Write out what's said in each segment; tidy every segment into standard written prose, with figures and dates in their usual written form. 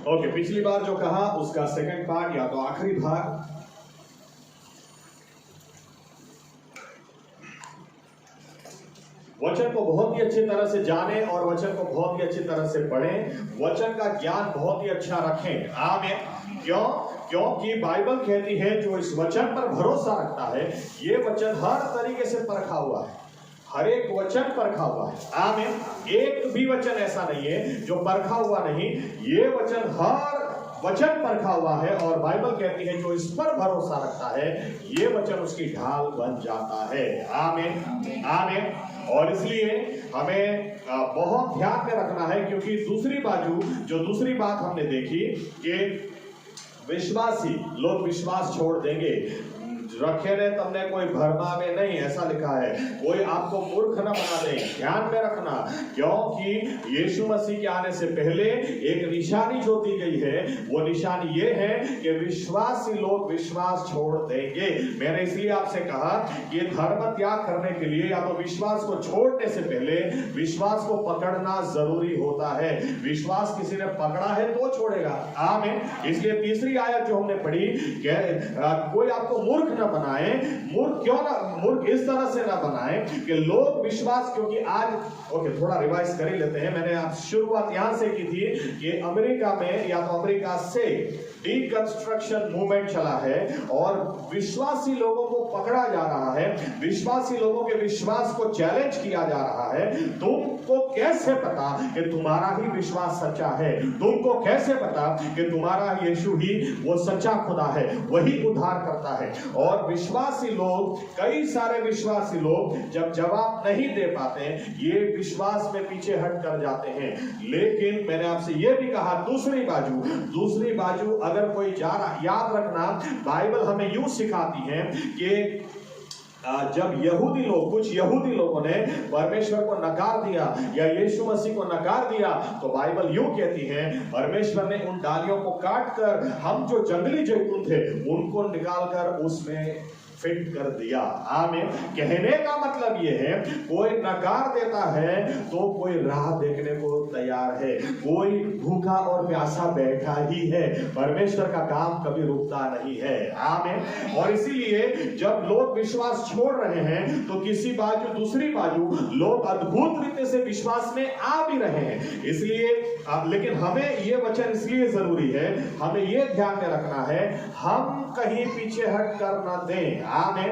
Okay, पिछली बार जो कहा उसका सेकंड पार्ट या तो आखिरी भाग, वचन को बहुत ही अच्छी तरह से जाने और वचन को बहुत ही अच्छी तरह से पढ़ें, वचन का ज्ञान बहुत ही अच्छा रखें। आमीन। क्यों? क्योंकि बाइबल कहती है जो इस वचन पर भरोसा रखता है, ये वचन हर तरीके से परखा हुआ है, हर एक वचन परखा हुआ है। आमीन। एक भी वचन ऐसा नहीं है जो परखा हुआ नहीं, ये वचन हर वचन परखा हुआ है। और बाइबल कहती है जो इस पर भरोसा रखता है, ये वचन उसकी ढाल बन जाता है। आमीन, आमीन। और इसलिए हमें बहुत ध्यान में रखना है, क्योंकि दूसरी बात हमने देखी कि विश्वासी लोग विश्वास छोड़ देंगे। रखे ने तुमने कोई भरमा में नहीं, ऐसा लिखा है, कोई आपको मूर्ख न बना दे। ध्यान में रखना, क्योंकि यीशु मसीह के आने से पहले एक निशानी जो दी गई है, वो निशानी ये है कि विश्वासी लोग विश्वास छोड़ देंगे। मैंने इसलिए आपसे कहा कि धर्म त्याग करने के लिए या तो विश्वास को छोड़ने से पहले विश्वास को पकड़ना जरूरी होता है। विश्वास किसी ने पकड़ा है तो छोड़ेगा। आमीन। इसलिए तीसरी आयत जो हमने पढ़ी, कोई आपको मूर्ख न बनाए। मूर्ख इस तरह से ना बनाए कि लोग विश्वास, क्योंकि आज थोड़ा रिवाइज कर ही लेते हैं। मैंने आप शुरुआत यहां से की थी कि अमेरिका में या तो अमेरिका से डीकंस्ट्रक्शन मूवमेंट चला है और विश्वासी लोगों को पकड़ा जा रहा है, विश्वासी लोगों के विश्वास को चैलेंज किया जा रहा है। तुमको कैसे पता कि तुम्हारा ही विश्वास सच्चा है? तुमको कैसे पता कि तुम्हारा यीशु ही वो सच्चा खुदा है, वही उद्धार करता है? और विश्वासी लोग, कई सारे विश्वासी लोग जब जवाब नहीं दे पाते, ये विश्वास में पीछे हट कर जाते हैं। लेकिन मैंने आपसे ये भी कहा, दूसरी बाजू अगर कोई जा रहा, याद रखना बाइबल हमें यूं सिखाती है कि जब कुछ यहूदी लोगों ने परमेश्वर को नकार दिया या यीशु मसीह को नकार दिया, तो बाइबल यूं कहती है परमेश्वर ने उन डालियों को काटकर हम जो जंगली जैतून थे उनको निकालकर उसमें फिट कर दिया। आमीन। कहने का मतलब यह है, कोई नकार देता है तो कोई राह देखने को तैयार है, कोई भूखा और प्यासा बैठा ही है। परमेश्वर का काम कभी रुकता नहीं है। आमीन। और इसीलिए जब लोग विश्वास छोड़ रहे हैं तो दूसरी बाजू लोग अद्भुत रीति से विश्वास में आ भी रहे हैं। इसलिए लेकिन हमें यह वचन इसलिए जरूरी है, हमें यह ध्यान में रखना है, हम कहीं पीछे हट कर ना दें। आमीन।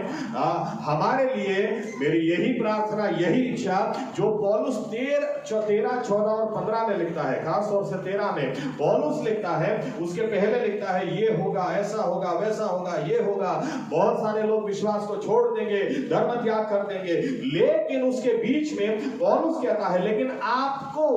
हमारे लिए मेरी यही प्रार्थना, यही इच्छा, जो पौलुस 13, 14 और 15 में लिखता है, खास तौर से 13 में पौलुस लिखता है, उसके पहले लिखता है ये होगा, ऐसा होगा, वैसा होगा, ये होगा। बहुत सारे लोग विश्वास को छोड़ देंगे, धर्म त्याग कर देंगे, लेकिन उसके बीच में पौलुस कहता है, लेकिन आपको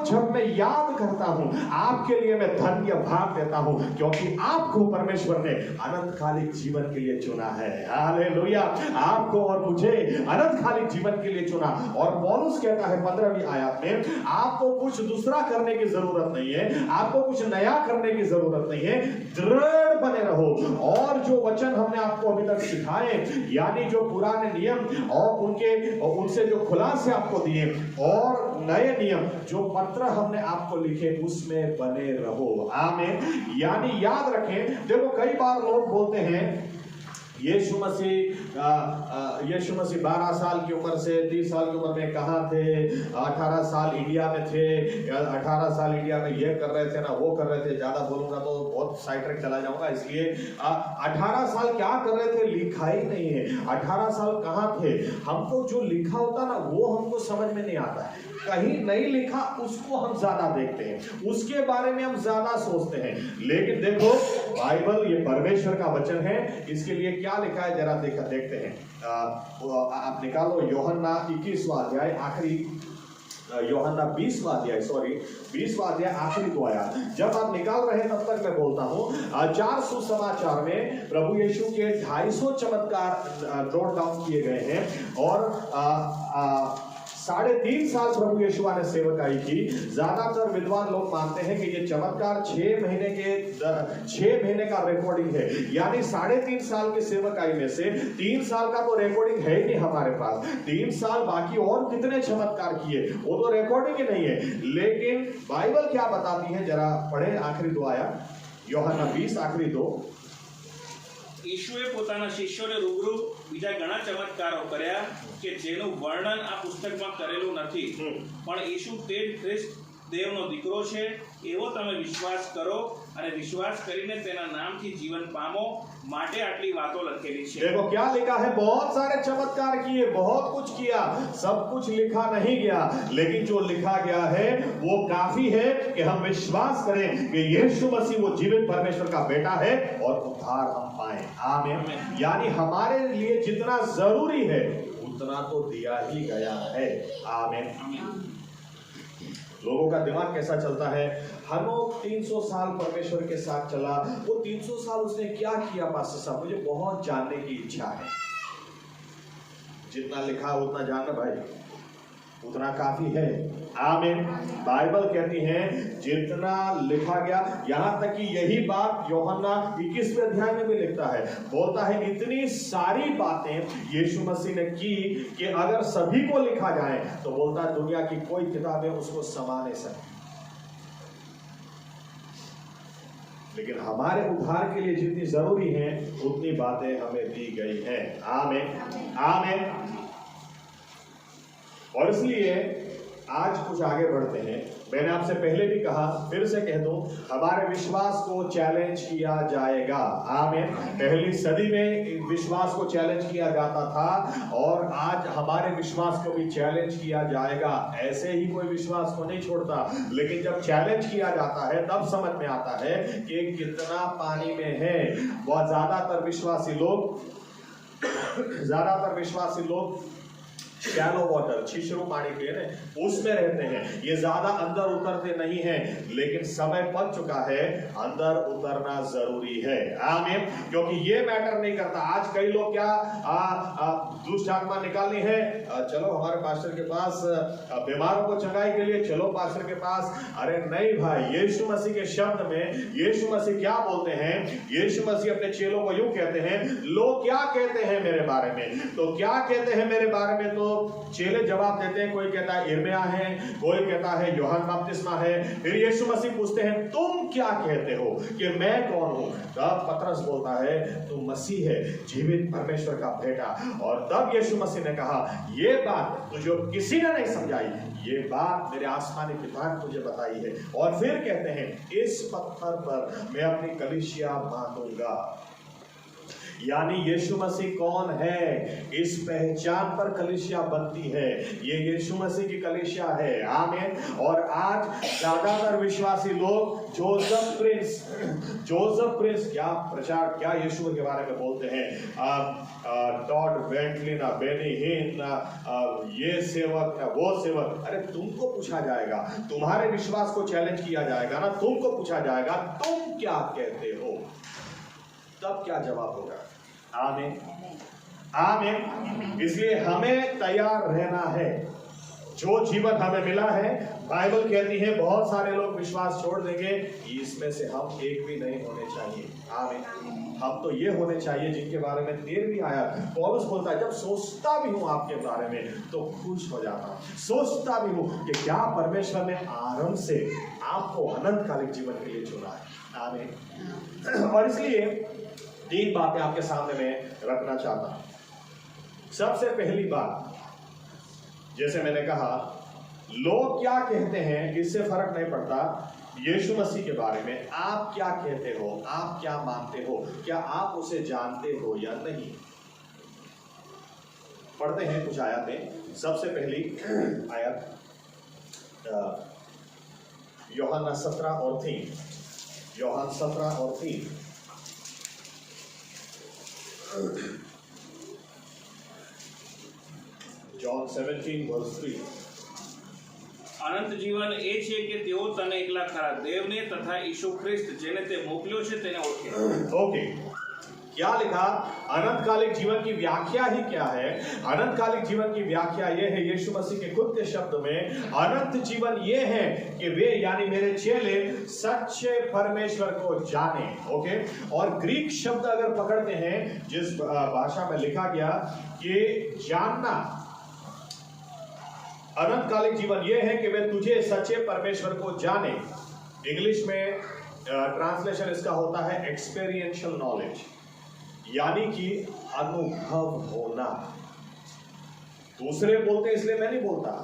जब मैं याद करता हूं, आपके लिए मैं धन्य भाग देता हूं, क्योंकि आपको परमेश्वर ने अनंतकालिक जीवन के लिए चुना है। हालेलुया। आपको और मुझे अनंतकालिक जीवन के लिए चुना। और पौलुस कहता है 15वीं आयत में, आपको कुछ दूसरा करने की जरूरत नहीं है, आपको कुछ नया करने की जरूरत नहीं है, दृढ़ बने रहो। और जो वचन हमने आपको अभी तक सिखाए, यानी जो पुराने नियम और उनसे जो खुलासे आपको दिए और नए नियम जो पत्र हमने आपको लिखे, उसमें बने रहो। आमीन। यानी याद रखें, देखो कई बार लोग बोलते हैं यीशु मसीह 12 साल की उम्र से 30 साल की उम्र में कहाँ थे, 18 साल इंडिया में थे, 18 साल इंडिया में ये कर रहे थे ना वो कर रहे थे। ज्यादा बोलूंगा तो बहुत साइड ट्रैक चला जाऊंगा, इसलिए 18 साल क्या कर रहे थे लिखा ही नहीं है। 18 साल कहाँ थे? हमको जो लिखा होता ना वो हमको समझ में नहीं आता है, कहीं नहीं लिखा उसको हम ज्यादा देखते हैं, उसके बारे में हम ज्यादा सोचते हैं। लेकिन देखो बाइबल ये परमेश्वर का वचन है, इसके लिए क्या लिखा है जरा देखते हैं। आप निकालो यूहन्ना 21वां अध्याय, आखिरी यूहन्ना 20वां अध्याय आखिरी 2 आयत। जब आप निकाल रहे हैं तब तक मैं बोलता हूं, 4 सुसमाचार में प्रभु यीशु के 250 चमत्कार नोट डाउन किए गए हैं और 3.5 साल प्रभु यीशु ने सेवकाई की। ज्यादातर विद्वान लोग मानते हैं कि ये चमत्कार 6 महीने का रिकॉर्डिंग है, यानी 3.5 साल की सेवकाई में से 3 साल का तो रिकॉर्डिंग है ही नहीं हमारे पास। 3 साल बाकी और कितने चमत्कार किए वो तो रिकॉर्डिंग ही नहीं है। लेकिन बाइबल क्या बताती है, जरा पढ़े आखिरी 2 आयत, यूहन्ना 20 आखिरी 2। ઈશુએ પોતાના શિષ્યોને રૂબરૂ બીજા ઘણા ચમત્કારો કર્યા કે જેનું વર્ણન આ પુસ્તકમાં કરેલું નથી, પણ ઈશુ તે જ ખ્રિસ્ત દેવનો દીકરો છે એવો તમે વિશ્વાસ કરો અને વિશ્વાસ કરીને તેના નામથી જીવન પામો, માટે આટલી વાતો લખેલી છે। देखो क्या लिखा है, बहुत सारे चमत्कार किए, बहुत कुछ किया, सब कुछ लिखा नहीं गया, लेकिन जो लिखा गया है वो काफी है कि हम विश्वास करें कि यीशु मसीह वो जीवित परमेश्वर का बेटा है और उद्धार हम पाए। आमीन। यानी हमारे लिए जितना जरूरी है उतना तो दिया ही गया है। आमीन। लोगों का दिमाग कैसा चलता है, हनोक 300 साल परमेश्वर के साथ चला, वो 300 साल उसने क्या किया पास्टर साहब, मुझे बहुत जानने की इच्छा है। जितना लिखा उतना जानना भाई, उतना काफी है। आमीन। बाइबल कहती है जितना लिखा गया, यहां तक कि यही बात यूहन्ना 21वें अध्याय में भी लिखता है, बोलता है इतनी सारी बातें यीशु मसीह ने की कि अगर सभी को लिखा जाए तो बोलता है दुनिया की कोई किताबें उसको समा नहीं सकती। लेकिन हमारे उद्धार के लिए जितनी जरूरी है उतनी बातें हमें दी गई हैं। आमीन। आमीन। और इसलिए आज कुछ आगे बढ़ते हैं। मैंने आपसे पहले भी कहा, फिर से कह दूं, हमारे विश्वास को चैलेंज किया जाएगा। आमीन। पहली सदी में विश्वास को चैलेंज किया जाता था और आज हमारे विश्वास को भी चैलेंज किया जाएगा। ऐसे ही कोई विश्वास को नहीं छोड़ता, लेकिन जब चैलेंज किया जाता है तब समझ में आता है कि कितना पानी में है। बहुत ज्यादातर विश्वासी लोग शैलो वाटर, छिछरू पानी के उसमें रहते हैं, ये ज्यादा अंदर उतरते नहीं हैं, लेकिन समय पड़ चुका है, अंदर उतरना जरूरी है। आमीन। क्योंकि ये मैटर नहीं करता। आज कई लोग क्या दुष्ट आत्मा निकालनी है, चलो हमारे पास्टर के पास, बीमारों को चंगाई के लिए चलो पास्टर के पास। अरे नहीं भाई, यीशु मसीह के शब्द में यीशु मसीह क्या बोलते हैं, यीशु मसीह अपने चेलों को यूं कहते हैं, लोग क्या कहते हैं मेरे बारे में, तो क्या कहते हैं मेरे बारे में, तो चेले जवाब देते हैं, कोई कहता है यिर्मयाह है, कोई कहता है यूहन्ना बपतिस्मा है। फिर यीशु मसीह पूछते हैं तुम क्या कहते हो कि मैं कौन हूं। तब पतरस बोलता है तू मसीह है, जीवित परमेश्वर का बेटा। और तब यीशु मसीह ने कहा ये बात तुझे किसी ने नहीं समझाई, ये बात मेरे आसमानी पिता ने तुझे बताई है। और फिर कहते हैं इस पत्थर पर मैं अपनी कलीसिया बांधूंगा। यानी यीशु मसीह कौन है, इस पहचान पर कलीसिया बनती है। ये यीशु मसीह की कलीसिया है। आमीन। और आज ज्यादातर विश्वासी लोग जोसेफ प्रिंस क्या यीशु के बारे में बोलते हैं, टॉड बेंटली ना, बेनी हिन ना, ये सेवक ना, वो सेवक। अरे तुमको पूछा जाएगा, तुम्हारे विश्वास को चैलेंज किया जाएगा ना, तुमको पूछा जाएगा तुम क्या कहते हो, तब क्या जवाब होगा। आमीन। आमीन। इसलिए हमें तैयार रहना है। जो जीवन हमें मिला है, बाइबल कहती है बहुत सारे लोग विश्वास छोड़ देंगे, इसमें से हम एक भी नहीं होने चाहिए। आमीन। हम तो ये होने चाहिए जिनके बारे में 13वीं आयत पौलुस बोलता है, जब सोचता भी हूं आपके बारे में तो खुश हो जाता हूं। सोचता भी हूं कि क्या परमेश्वर ने आरंभ से आपको अनंतकालिक जीवन के लिए चुना है। आमीन। और इसलिए 3 बातें आपके सामने में रखना चाहता हूं। सबसे पहली बात, जैसे मैंने कहा, लोग क्या कहते हैं इससे फर्क नहीं पड़ता। यीशु मसीह के बारे में आप क्या कहते हो, आप क्या मानते हो, क्या आप उसे जानते हो या नहीं। पढ़ते हैं कुछ आयतें। सबसे पहली आयत यूहन्ना 17 और 3। यूहन्ना 17 और 3। John 17:3। અનંત જીવન એ છે કે તેઓ તને એકલા ખરા દેવને તથા ઈસુ ખ્રિસ્ત જેને તે મોકલ્યો છે તેને ઓળખે। ओके, क्या लिखा? अनंतकालिक जीवन की व्याख्या ही क्या है? अनंतकालिक जीवन की व्याख्या यह है, यीशु मसीह के खुद के शब्द में, अनंत जीवन यह है कि वे यानी मेरे चेले सच्चे परमेश्वर को जाने। ओके, और ग्रीक शब्द अगर पकड़ते हैं जिस भाषा में लिखा गया कि जानना, अनंतकालिक जीवन यह है कि वे तुझे सच्चे परमेश्वर को जाने। इंग्लिश में ट्रांसलेशन इसका होता है एक्सपीरियंशियल नॉलेज, यानी कि अनुभव होना। दूसरे बोलते हैं इसलिए मैं नहीं बोलता,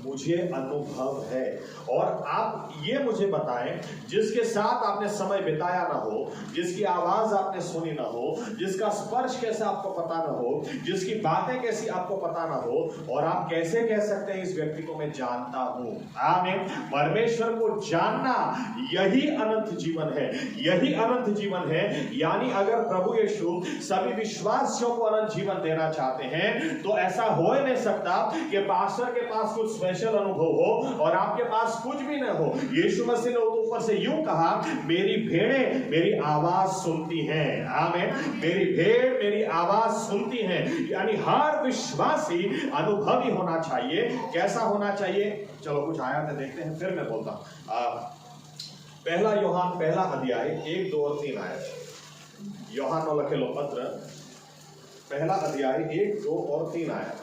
मुझे अनुभव है। और आप ये मुझे बताएं, जिसके साथ आपने समय बिताया ना हो, जिसकी आवाज आपने सुनी ना हो, जिसका स्पर्श कैसा आपको पता ना हो, जिसकी बातें कैसी आपको पता ना हो, और आप कैसे कह सकते हैं इस व्यक्ति को मैं जानता हूं? आमीन। परमेश्वर को जानना यही अनंत जीवन है, यही अनंत जीवन है। यानी अगर प्रभु यीशु सभी विश्वासियों को अनंत जीवन देना चाहते हैं तो ऐसा हो ही नहीं सकता कि पास्टर के पास कुछ स्पेशल अनुभव हो और आपके पास कुछ भी न हो। यीशु मसीह ने ऊपर से यूं कहा, मेरी भेड़ें मेरी आवाज सुनती हैं। आमीन। मेरी भेड़ मेरी आवाज सुनती हैं, यानी हर विश्वासी अनुभवी होना चाहिए। कैसा होना चाहिए? चलो कुछ आयतें देखते हैं, फिर मैं बोलता हूं। पहला यूहन्ना पहला अध्याय 1, 2 और 3 आयत। यूहन्ना लखेलो पत्र पहला अध्याय 1, 2 और 3 आयत।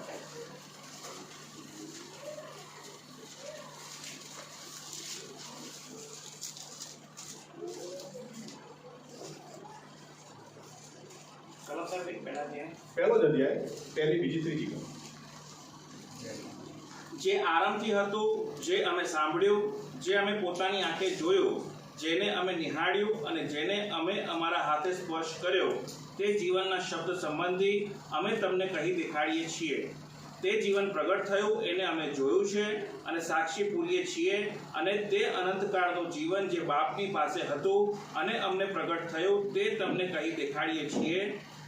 પહેલો જ અધ્યાય પહેલી બીજી ત્રીજી જે આરામથી હતું, જે અમે સાંભળ્યું, જે અમે પોતાની આંખે જોયું, જેને અમે નિહાળ્યું અને જેને અમે અમારા હાથે સ્પર્શ કર્યો, તે જીવનના શબ્દ સંબંધી અમે તમને કહી દેખાડીએ છીએ। તે જીવન પ્રગટ થયું, એને અમે જોયું છે અને સાક્ષી પૂરીએ છીએ, અને તે અનંતકાળનું જીવન જે બાપની પાસે હતું અને અમને પ્રગટ થયું, તે તમને કહી દેખાડીએ છીએ।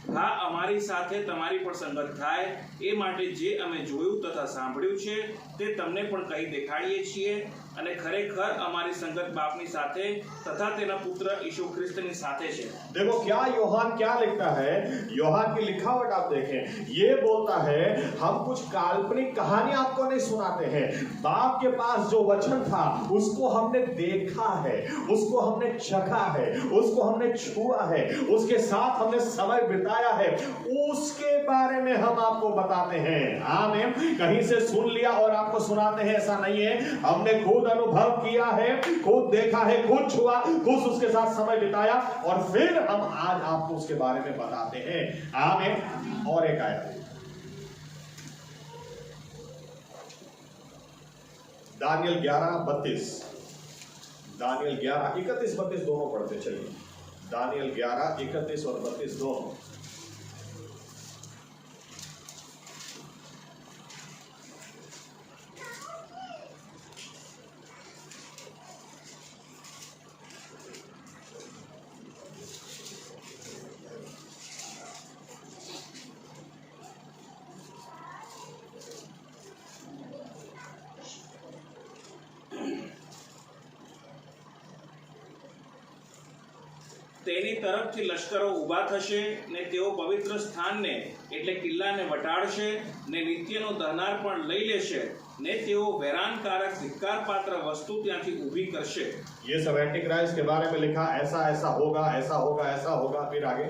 હા, અમારી સાથે તમારી પણ સંગત થાય એ માટે જે અમે જોયું તથા સાંભળ્યું છે તે તમને પણ કહી દેખાડીએ છીએ, અને ખરેખર અમારી સંગત બાપની સાથે તથા તેના પુત્ર ઈસુ ખ્રિસ્તની સાથે છે। देखो क्या यूहन्ना क्या लिखता है। यूहन्ना की लिखावट आप देखें, ये बोलता है हम कुछ काल्पनिक कहानी आपको नहीं सुनाते हैं। बाप के पास जो वचन था उसको हमने देखा है, उसको हमने चखा है, उसको हमने छुआ है, उसके साथ हमने समय बिताया है, उसके बारे में हम आपको बताते हैं। आमीन। कहीं से सुन लिया और आपको सुनाते हैं ऐसा नहीं है। हमने खुद अनुभव किया है, खुद देखा है, खुद छुआ, खुद उसके साथ समय बिताया, और फिर हम आज आपको उसके बारे में बताते हैं। आमीन। और एक आयत दानियल 11:32, दानियल 11:31-32 दोनों पढ़ते चलिए। दानियल 11:31 और 32 दोनों। તેની તરફથી લશ્કરો ઊભા થશે ને તેઓ પવિત્ર સ્થાનને એટલે કિલ્લાને વટાડશે ને નિત્યનો દહનાર પણ લઈ લેશે ને તેઓ વેરાનકારક ધિક્કારપાત્ર વસ્તુ ત્યાંથી ઊભી કરશે। ये सब एंटीक्राइस्ट के बारे में लिखा, ऐसा ऐसा होगा, ऐसा होगा, ऐसा होगा। फिर आगे,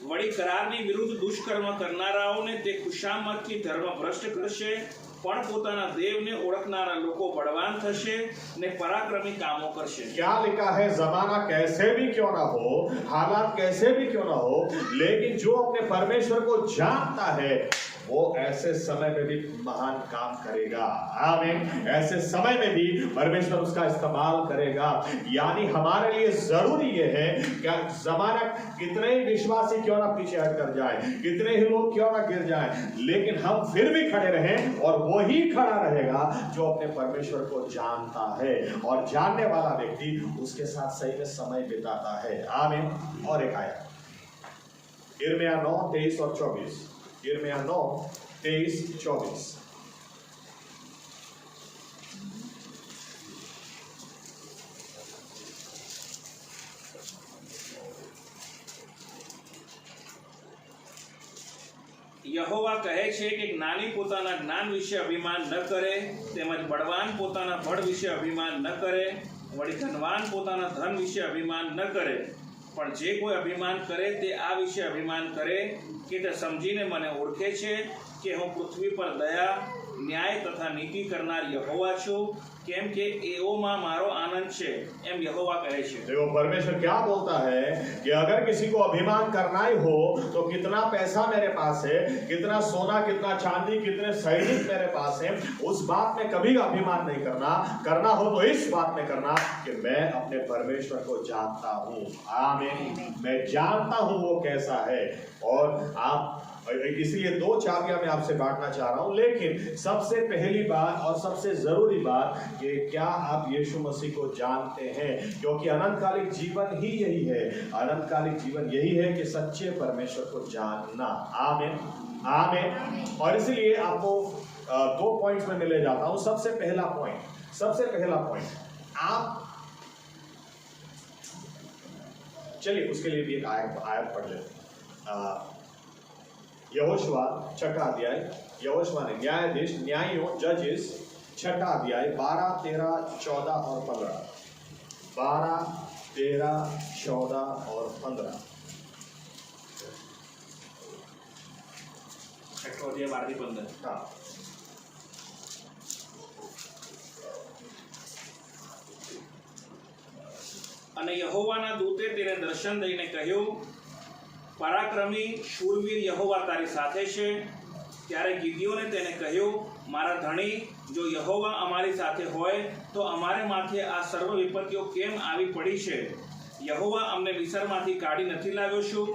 વળી કરારની વિરુદ્ધ દુષ્કર્મ કરનારાઓને તે ખુશામતથી ધર્મ ભ્રષ્ટ કરશે, પણ પોતાના દેવને ઓળખનારા લોકો બળવાન થશે ને પરાક્રમી કામો કરશે। क्या लिखा है? जमाना कैसे भी क्यों ना हो, हालात कैसे भी क्यों ना हो, लेकिन जो अपने परमेश्वर को जानता है वो ऐसे समय में भी महान काम करेगा। आमीन। ऐसे समय में भी परमेश्वर उसका इस्तेमाल करेगा। यानी हमारे लिए जरूरी ये है कि जमाना कितने ही विश्वासी क्यों ना पीछे हट कर जाए, कितने ही लोग क्यों ना गिर जाए, लेकिन हम फिर भी खड़े रहें, और वो ही खड़ा रहेगा जो अपने परमेश्वर को जानता है, और जानने वाला व्यक्ति उसके साथ सही में समय बिताता है। आमीन। और एक आयत यिर्मयाह 9:23 और 24। यिर्मयाह 9:23-24। યહોવા કહે છે કે જ્ઞાની પોતાના જ્ઞાન વિશે અભિમાન ન કરે, તેમજ બળવાન પોતાના બળ વિશે અભિમાન ન કરે, વળી ધનવાન પોતાના ધન વિશે અભિમાન ન કરે, પણ જે કોઈ અભિમાન કરે તે આ વિશે અભિમાન કરે કે તે સમજીને મને ઓળખે છે કે હું પૃથ્વી પર દયા, ન્યાય તથા નીતિ કરનાર યહોવા છું, કેમ કે એઓમાં મારો આનંદ છે, એમ યહોવા કહે છે। देखो परमेश्वर क्या बोलता है कि अगर किसी को अभिमान करना ही हो तो कितना पैसा मेरे पास है, कितना सोना, कितना चांदी, कितने सैनिक मेरे पास है, उस बात में कभी अभिमान नहीं करना। करना हो तो इस बात में करना कि मैं अपने परमेश्वर को जानता हूँ। आमीन। मैं जानता हूँ वो कैसा है। और आप इसलिए दो चाबियां मैं आपसे बांटना चाह रहा हूं, लेकिन सबसे पहली बात और सबसे जरूरी बात कि क्या आप यीशु मसीह को जानते हैं, क्योंकि अनंतकालिक जीवन ही यही है। अनंतकालिक जीवन यही है कि सच्चे परमेश्वर को जानना। आमीन, आमीन। और इसलिए आपको दो पॉइंट्स में ले जाता हूं। सबसे पहला पॉइंट आप, चलिए उसके लिए भी एक आयत पढ़ लेते। यहोशुआ 6वां अध्याय, यहोशुआ ने न्यायाधीश, न्यायियों, जजेस 6वां अध्याय 12, 13, 14 और 15। 12, 13, 14 और 15। 6वां अध्याय 12 થી 15। हाँ। અને યહોવાના દૂતે તેને દર્શન દઈને કહ્યું, પરાક્રમી શૂરવીર યહોવા તારી સાથે છે। ત્યારે ગિદિયોને તેને કહ્યું, મારા ધણી, જો યહોવા અમારી સાથે હોય તો અમારે માથે આ સર્વ વિપત્તિઓ કેમ આવી પડી છે? યહોવા અમને મિસરમાંથી કાઢી નથી લાવ્યો શું?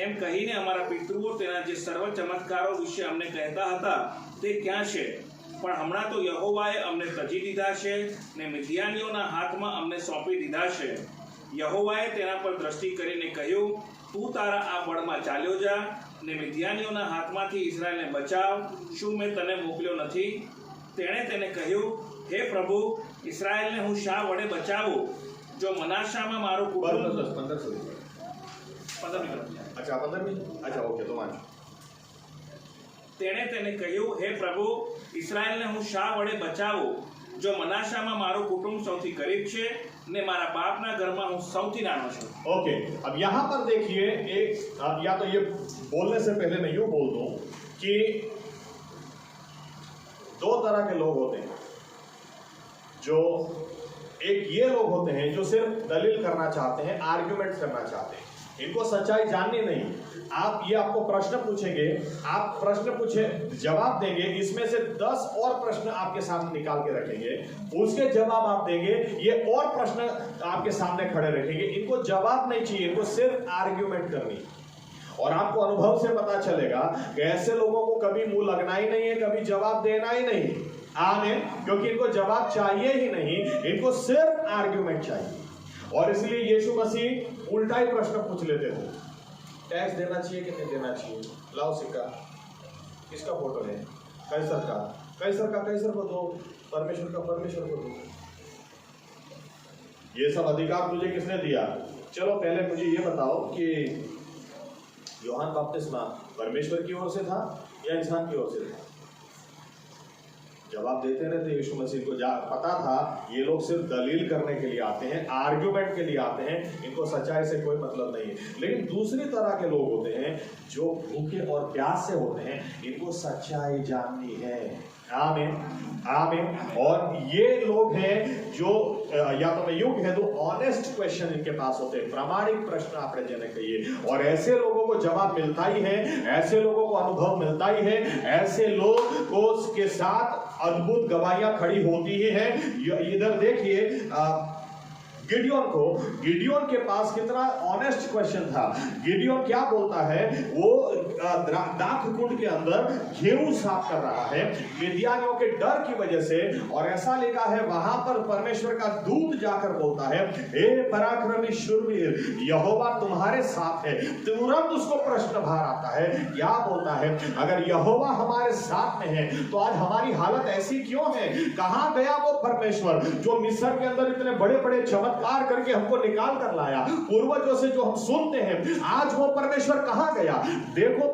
એમ કહીને અમારા પિતૃઓ તેના જે સર્વ ચમત્કારો વિશે અમને કહેતા હતા તે ક્યાં છે? પણ હમણાં તો યહોવાએ અમને તજી દીધા છે ને મિદ્યાનીઓના હાથમાં અમને સોંપી દીધા છે। યહોવાએ તેના પર દ્રષ્ટિ કરીને કહ્યું, તું તારા આ બળમાં ચાલ્યો જા ને મિદ્યાનીઓના હાથમાંથી ઇઝરાયલને બચાવ। શું મેં તને મોકલ્યો નથી? તેણે તેને કહ્યું, હે પ્રભુ, ઇસ્રાયેલને હું શા વડે બચાવું? જો મનાશામાં મારો કુટુંબ 15 अच्छा 15 अच्छा ओके तो वांचो। તેણે તેને કહ્યું, હે પ્રભુ, ઇસ્રાયેલને હું શા વડે બચાવું? જો મનાશામાં મારું કુટુંબ સૌથી ગરીબ છે ને મારા બાપના ઘરમાં હું સૌથી નાનો છું। ओके, अब यहाँ पर देखिए, एक या तो ये बोलने से पहले मैं यूं बोल दूं कि दो तरह के लोग होते हैं। जो एक ये लोग होते हैं जो सिर्फ दलील करना चाहते हैं, आर्ग्यूमेंट करना चाहते हैं, इनको सच्चाई जाननी नहीं। आप ये आपको प्रश्न पूछेंगे, आप प्रश्न पूछे जवाब देंगे, इसमें से 10 और प्रश्न आपके सामने निकाल के रखेंगे, उसके जवाब आप देंगे, ये और प्रश्न आपके सामने खड़े रखेंगे। इनको जवाब नहीं चाहिए, इनको सिर्फ आर्ग्यूमेंट करनी। और आपको अनुभव से पता चलेगा कि ऐसे लोगों को कभी मुंह लगना ही नहीं है, कभी जवाब देना ही नहीं। आमीन। क्योंकि इनको जवाब चाहिए ही नहीं, इनको सिर्फ आर्ग्यूमेंट चाहिए। और इसलिए यीशु मसीह उल्टा ही प्रश्न पूछ लेते थे, टैक्स देना चाहिए कि नहीं देना चाहिए? लाओ सिक्का, किसका फोटो है? कैसर का। कैसर को दो, परमेश्वर का परमेश्वर को दो। ये सब अधिकार तुझे किसने दिया? चलो पहले मुझे ये बताओ कि यूहन्ना बपतिस्मा परमेश्वर की ओर से था या इंसान की ओर से था? जवाब देते रहते यीशु मसीह को। पता था ये लोग सिर्फ दलील करने के लिए आते हैं, आर्ग्यूमेंट के लिए आते हैं, इनको सच्चाई से कोई मतलब नहीं है। लेकिन दूसरी तरह के लोग होते हैं जो भूखे और प्यास से होते हैं, इनको सच्चाई जाननी है। आमीन, आमीन। और ये लोग हैं जो या तो मैं यूं कह दूं, ऑनेस्ट क्वेश्चन इनके पास होते हैं, प्रामाणिक प्रश्न आपने जने कहिए। और ऐसे लोगों को जवाब मिलता ही है, ऐसे लोगों को अनुभव मिलता ही है, ऐसे लोग को के साथ अद्भुत गवाहियां खड़ी होती ही हैं। इधर देखिए गिडियोन के पास कितना ऑनेस्ट क्वेश्चन था। गिडियोन क्या बोलता है? वो दाख कुंड के अंदर गेहूं साफ कर रहा है मिद्यानियों के डर की वजह से, और ऐसा लिखा है वहां पर परमेश्वर का दूत जाकर बोलता है, हे पराक्रमी शूरवीर, यहोवा तुम्हारे साथ है। तुरंत उसको प्रश्न बाहर आता है, क्या बोलता है? अगर यहोवा हमारे साथ में है तो आज हमारी हालत ऐसी क्यों है? कहां गया वो परमेश्वर जो मिस्र के अंदर इतने बड़े बड़े चमत्कार पार करके हमको निकाल कर लाया, पूर्वजों से जो हम सुनते हैं, आज वो परमेश्वर कहां गया? देखो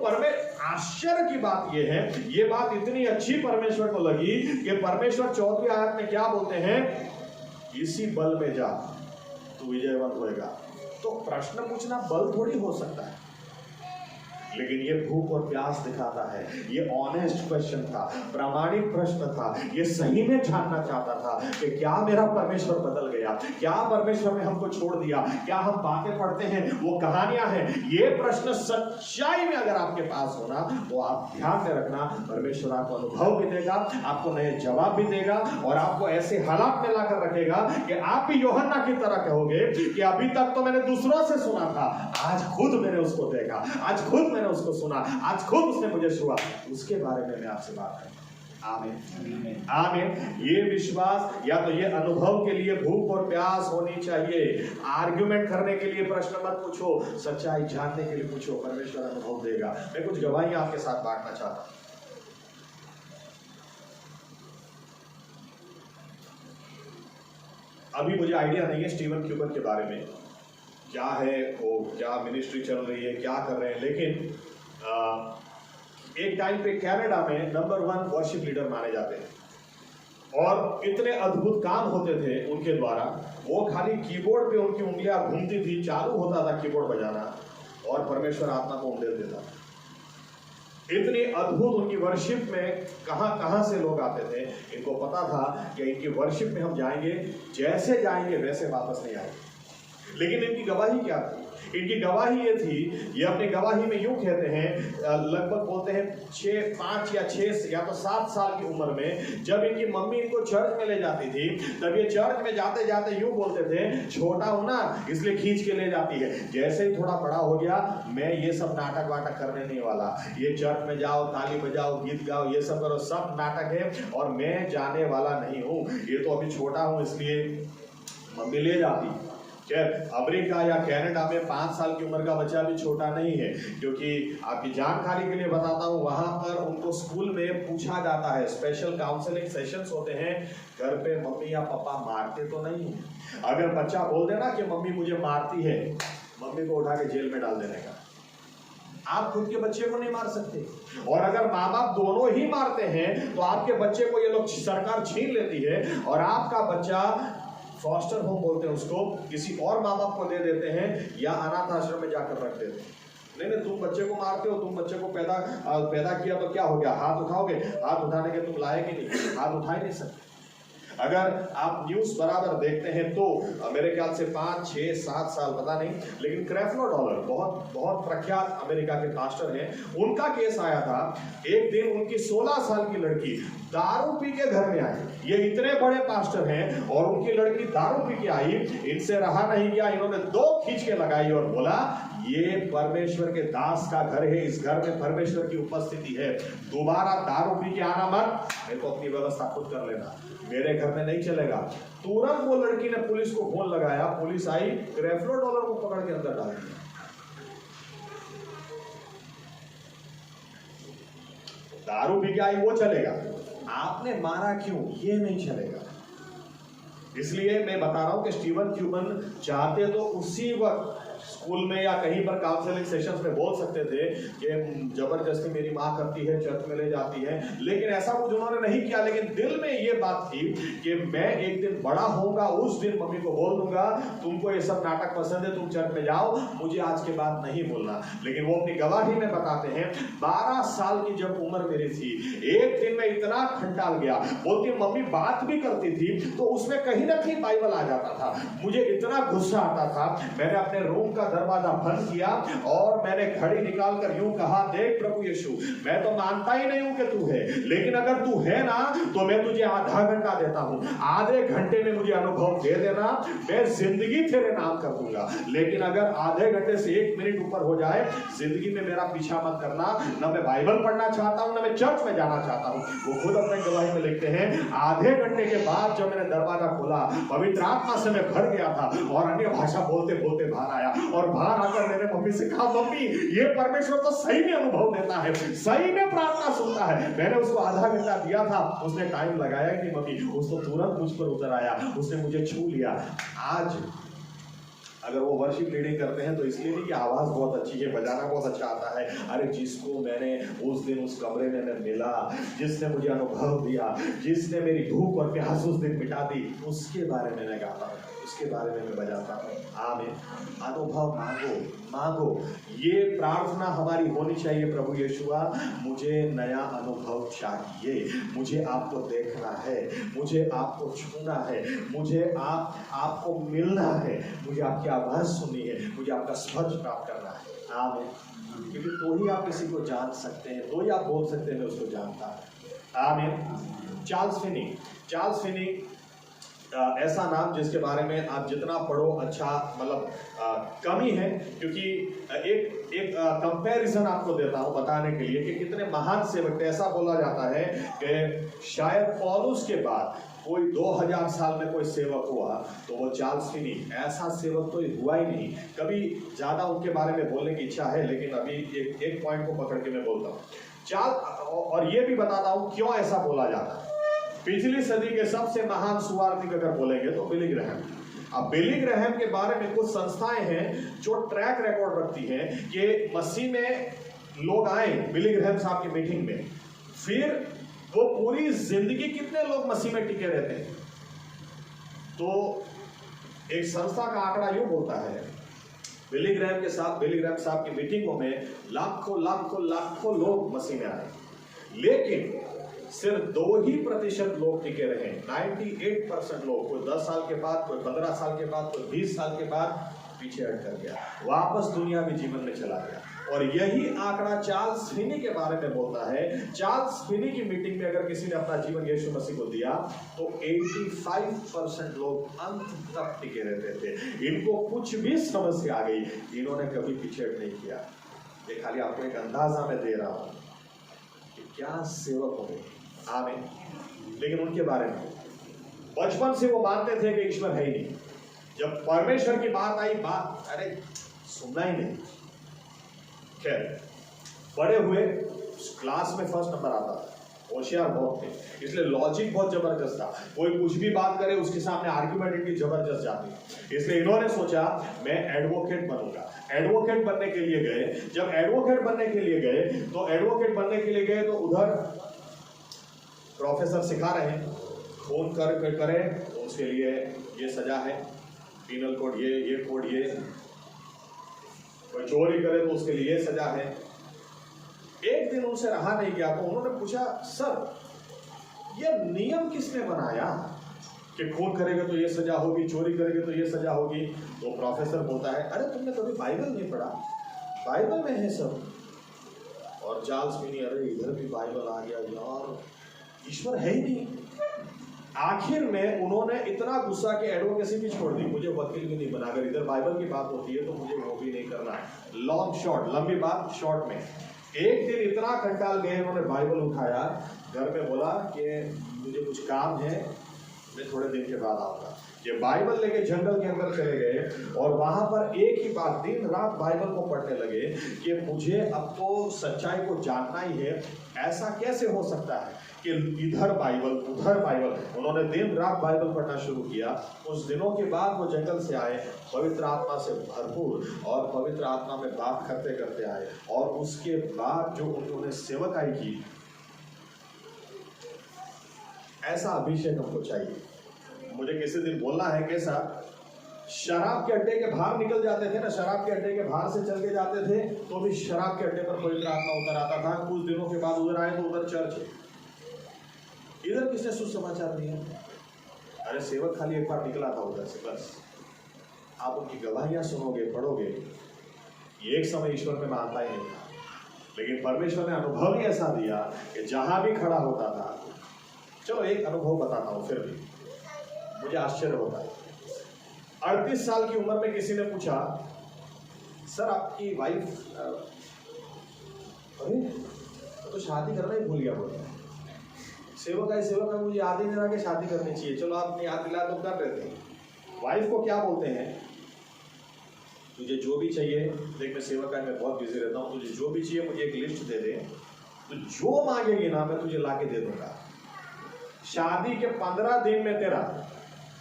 आश्चर्य की बात ये है, ये बात इतनी अच्छी परमेश्वर को लगी कि परमेश्वर 4वीं आयत में क्या बोलते हैं? इसी बल में जा तू विजयवंत होएगा। तो प्रश्न पूछना बल थोड़ी हो सकता है, लेकिन ये भूख और प्यास दिखाता है। ये ऑनेस्ट क्वेश्चन था, प्रामाणिक प्रश्न था। ये सही में जानना चाहता था कि क्या मेरा परमेश्वर बदल गया, क्या परमेश्वर ने हमको छोड़ दिया, क्या हम बातें पढ़ते हैं वो कहानियां हैं। ये प्रश्न सच्चाई में अगर आपके पास होना तो आप ध्यान में रखना, परमेश्वर आपको अनुभव भी देगा, आपको नए जवाब भी देगा और आपको ऐसे हालात में लाकर रखेगा कि आप भी यूहन्ना की तरह कहोगे कि अभी तक तो मैंने दूसरों से सुना था, आज खुद मैंने उसको देखा, आज खुद मैंने उसको सुना, आज खुद उसने मुझे छुआ। उसके बारे में मैं आपसे बात करूं। आमीन, आमीन। ये विश्वास या तो ये अनुभव के लिए भूख और प्यास होनी चाहिए। आर्ग्यूमेंट करने के लिए प्रश्न मत पूछो, सच्चाई जानने के लिए पूछो, परमेश्वर अनुभव देगा। मैं कुछ गवाहियां आपके साथ बांटना चाहता हूं। अभी मुझे आइडिया नहीं है स्टीवन क्यूबन के बारे में, क्या है वो, क्या मिनिस्ट्री चल रही है, क्या कर रहे हैं, लेकिन एक टाइम पे कनाडा में नंबर 1 वर्शिप लीडर माने जाते हैं और इतने अद्भुत काम होते थे उनके द्वारा। वो खाली कीबोर्ड पे उनकी उंगलियां घूमती थी, चालू होता था कीबोर्ड बजाना और परमेश्वर आत्मा को उंडेल देता। इतनी अद्भुत उनकी वर्शिप में कहां से लोग आते थे। इनको पता था कि इनकी वर्शिप में हम जाएंगे, जैसे जाएंगे वैसे वापस नहीं आएंगे। लेकिन इनकी गवाही क्या थी? इनकी गवाही ये थी, ये अपनी गवाही में यूं कहते हैं, लगभग बोलते हैं 5 या 6 या तो 7 साल की उम्र में जब इनकी मम्मी इनको चर्च में ले जाती थी, तब ये चर्च में जाते जाते यूं बोलते थे, छोटा हूं ना इसलिए खींच के ले जाती है, जैसे ही थोड़ा बड़ा हो गया मैं ये सब नाटक वाटक करने नहीं वाला, ये चर्च में जाओ, ताली बजाओ, गीत गाओ, ये सब करो, सब नाटक है और मैं जाने वाला नहीं हूं, ये तो अभी छोटा हूं इसलिए मम्मी ले जाती। अमेरिका या कनाडा में 5 साल की उम्र का बच्चा भी छोटा नहीं है, क्योंकि आपकी जानकारी के लिए बताता हूँ, वहां पर उनको स्कूल में पूछा जाता है, स्पेशल काउंसलिंग सेशंस होते हैं, घर पे मम्मी या पापा मारते तो नहीं। अगर बच्चा बोल देना कि मम्मी मुझे मारती है, मम्मी को उठा के जेल में डाल देने का। आप खुद के बच्चे को नहीं मार सकते, और अगर माँ बाप दोनों ही मारते हैं तो आपके बच्चे को ये लोग सरकार छीन लेती है और आपका बच्चा फॉस्टर होम बोलते हैं उसको, किसी और माँ बाप को दे देते हैं या अनाथ आश्रम में जाकर रख देते हैं। नहीं तुम बच्चे को मारते हो, तुम बच्चे को पैदा किया तो क्या हो गया, हाथ उठाओगे, हाथ उठाने के तुम लायक ही नहीं, हाथ उठा ही नहीं सकते। अगर आप न्यूज बराबर देखते हैं तो मेरे ख्याल से 5, 6, 7 साल पता नहीं, लेकिन क्रेफ्लो डॉलर बहुत प्रख्यात अमेरिका के पास्टर हैं, उनका केस आया था। एक दिन उनकी 16 साल की लड़की दारू पी के घर में आई। ये इतने बड़े पास्टर हैं और उनकी लड़की दारू पी के आई, इनसे रहा नहीं गया, इन्होंने 2 खींच के लगाई और बोला ये परमेश्वर के दास का घर है, इस घर में परमेश्वर की उपस्थिति है, दोबारा दारू पी के आना मत, मेरे को अपनी व्यवस्था खुद कर लेना, मेरे घर में नहीं चलेगा। तुरंत वो लड़की ने पुलिस को फोन लगाया, पुलिस आई, क्रेफ्लो डॉलर को पकड़ के अंदर डाल दिया। दारू पी के आई वो चलेगा, आपने मारा क्यों ये नहीं चलेगा। इसलिए मैं बता रहा हूं कि स्टीवन क्यूबन चाहते तो उसी वक्त स्कूल में या कहीं पर काउंसलिंग सेशंस में बोल सकते थे कि जबरदस्ती मेरी माँ करती है, चर्च में ले जाती है, लेकिन ऐसा कुछ उन्होंने नहीं किया। लेकिन दिल में ये बात थी कि मैं एक दिन बड़ा होऊंगा, उस दिन मम्मी को बोल दूंगा तुमको ये सब नाटक पसंद है, तुम चर्च में जाओ, मुझे आज के बाद नहीं बोलना। लेकिन वो अपनी गवाही में बताते हैं 12 साल की जब उम्र मेरी थी, एक दिन मैं इतना खंडाल गया, बोलती मम्मी बात भी करती थी तो उसमें कहीं ना कहीं बाइबल आ जाता था, मुझे इतना गुस्सा आता था, मैंने अपने रूम का दरवाजा बंद किया और मैंने घड़ी निकालकर यूं कहा, देख प्रभु यीशु, मैं तो मानता ही नहीं हूं कि तू है, लेकिन अगर तू है ना तो मैं तुझे आधा घंटा देता हूं, आधे घंटे में मुझे अनुभव दे देना, मैं जिंदगी तेरे नाम कर दूंगा। लेकिन अगर आधे घंटे से 1 मिनट ऊपर हो जाए, जिंदगी में मेरा पीछा मत करना, न मैं बाइबल पढ़ना चाहता हूं, न मैं चर्च में जाना चाहता हूं। वो खुद अपने गवाही में लिखते हैं, आधे घंटे के बाद जब मैंने दरवाजा खोला, पवित्र आत्मा से मैं भर गया था और अन्य भाषा बोलते बोलते बाहर आया। और बाहर आकर मैंने मम्मी से कहा, मम्मी ये परमेश्वर तो सही में अनुभव देता है, सही में प्रार्थना सुनता है। मैंने उसको आधा घंटा दिया था, उसने टाइम लगाया कि मम्मी, उसको तुरंत मुझ पर उतर आया, उसने मुझे छू लिया। आज अगर वो वर्शिप लीडिंग करते हैं तो इसलिए नहीं कि आवाज बहुत अच्छी है, बजाना बहुत अच्छा आता है। अरे जिसको मैंने उस दिन उस कमरे में मैं मिला, जिसने मुझे अनुभव दिया, जिसने मेरी भूख और प्यास उस दिन मिटा दी, उसके बारे में मैं गाता हूँ, उसके बारे में मैं बजाता हूँ। आमीन। अनुभव मांगो, मांगो। ये प्रार्थना हमारी होनी चाहिए, प्रभु यीशुआ मुझे नया अनुभव चाहिए, मुझे आपको देखना है, मुझे आपको छूना है, मुझे आपको मिलना है, मुझे आपकी आवाज सुननी है, मुझे आपका स्पर्श प्राप्त करना है। आमीन। क्योंकि तो ही आप किसी को जान सकते हैं, तो ही आप बोल सकते हैं मैं उसको जानता हूं। आमीन। चार्ल्स फिनी ऐसा नाम जिसके बारे में आप जितना पढ़ो अच्छा, मतलब कम ही है, क्योंकि एक कंपैरिजन आपको देता हूं बताने के लिए कि कितने महान सेवक थे। ऐसा बोला जाता है कि शायद पौलुस के बाद कोई 2000 साल में कोई सेवक हुआ तो वो चार्ल्स फिनी। ऐसा सेवक तो हुआ ही नहीं कभी। ज्यादा उनके बारे में बोलने की इच्छा है, लेकिन अभी एक पॉइंट को पकड़ के मैं बोलता हूँ। और ये भी बताता हूं क्यों ऐसा बोला जाता है। पिछली सदी के सबसे महान सुवार्तिक अगर बोलेंगे तो बिली ग्रैहम। अब बिली ग्रैहम के बारे में कुछ संस्थाएं हैं जो ट्रैक रिकॉर्ड रखती हैं कि मसीह में लोग आए बिली ग्रैहम साहब की मीटिंग में, फिर वो पूरी जिंदगी कितने लोग मसीह में टिके रहते हैं। तो एक संस्था का आंकड़ा यूं बोलता है, बिली ग्रैहम साहब की मीटिंगों में लाखों लोग मसीह में आए, लेकिन सिर्फ 2% लोग टिके रहे। 98% लोग, कोई 10 साल के बाद, कोई 15 साल के बाद, कोई 20 साल के बाद पीछे हट कर गया, वापस दुनिया के जीवन में चला गया। और यही आंकड़ा चार्ल्स फिनी के बारे में बोलता है। चार्ल्स फिनी की मीटिंग में अगर किसी ने अपना जीवन यीशु मसीह को दिया तो 85% लोग अंत तक टिके रहते थे। इनको कुछ भी समस्या आ गई, इन्होंने कभी पीछे हट नहीं किया। ये खाली आपको एक अंदाजा में दे रहा हूं कि क्या सेवक होंगे। आमीन। लेकिन उनके बारे में बचपन से वो मानते थे कि ईश्वर है ही नहीं। जब परमेश्वर की बात आई, बात अरे सुनना ही नहीं। खैर, बड़े हुए क्लास में फर्स्ट नंबर आता था, होशियार बहुत थे, इसलिए लॉजिक बहुत जबरदस्त था। कोई कुछ भी बात करे उसके सामने आर्ग्यूमेंट इतनी जबरदस्त जाती। इसलिए इन्होंने सोचा मैं एडवोकेट बनूंगा। एडवोकेट बनने के लिए गए। जब एडवोकेट बनने के लिए गए तो उधर प्रोफेसर सिखा रहे हैं खून करे तो उसके लिए ये सजा है, पीनल कोड ये कोड ये, कोई चोरी करे तो उसके लिए ये सजा है। एक दिन उनसे रहा नहीं गया तो उन्होंने पूछा, सर ये नियम किसने बनाया कि खून करेगा तो ये सजा होगी, चोरी करेगा तो ये सजा होगी? तो प्रोफेसर बोलता है, अरे तुमने कभी बाइबल नहीं पढ़ा? बाइबल में है सब। और चार्ल्स फिनी, अरे इधर भी बाइबल आ गया यार, ईश्वर है ही नहीं। आखिर में उन्होंने इतना गुस्सा कि एडवोकेसी भी छोड़ दी, मुझे वकील भी नहीं बना। अगर इधर बाइबल की बात होती है तो मुझे वो भी नहीं करना है। लॉन्ग शॉर्ट, लंबी बात शॉर्ट में, एक दिन इतना कंटाल गए, उन्होंने बाइबल उठाया, घर में बोला कि मुझे कुछ काम है, मैं थोड़े दिन के बाद आऊंगा। ये बाइबल लेके जंगल के अंदर चले गए और वहां पर एक ही बात, दिन रात बाइबल को पढ़ने लगे कि मुझे अब तो सच्चाई को जानना ही है। ऐसा कैसे हो सकता है कि इधर बाइबल उधर बाइबल? उन्होंने दिन रात बाइबल पढ़ना शुरू किया। कुछ दिनों के बाद वो जंगल से आए, पवित्र आत्मा से भरपूर, और पवित्र आत्मा में बात करते करते आए। और उसके बाद जो उन्होंने सेवकाई की, ऐसा अभिषेक हमको चाहिए। मुझे किसी दिन बोलना है कैसा, शराब के अड्डे के बाहर निकल जाते थे ना, शराब के अड्डे के बाहर से चल के जाते थे तो भी शराब के अड्डे पर पवित्र आत्मा उतर आता था। कुछ दिनों के बाद उधर आए तो उधर चर्च है, इधर किसने सुसमाचार दिया? अरे सेवक खाली एक बार निकला था उधर से, बस। आप उनकी गवाहियां सुनोगे, पढ़ोगे, ये एक समय ईश्वर में मानता ही नहीं था, लेकिन परमेश्वर ने अनुभव ही ऐसा दिया कि जहां भी खड़ा होता था। चलो एक अनुभव बताता हूं, फिर भी मुझे आश्चर्य होता है। 38 साल की उम्र में किसी ने पूछा, सर आपकी वाइफ, अरे तो शादी करना ही भूल गया। बोलता सेवक है, मुझे याद ही नहीं रहा कि शादी करनी चाहिए। चलो आपने याद दिला तो कर रहे थे। वाइफ को क्या बोलते हैं? तुझे जो भी चाहिए, देख मैं सेवा का मैं बहुत बिजी रहता हूँ, तुझे जो भी चाहिए मुझे एक लिस्ट दे दे, तो जो मांगेगी ना मैं तुझे लाके दे दूंगा। शादी के 15 दिन में तेरा,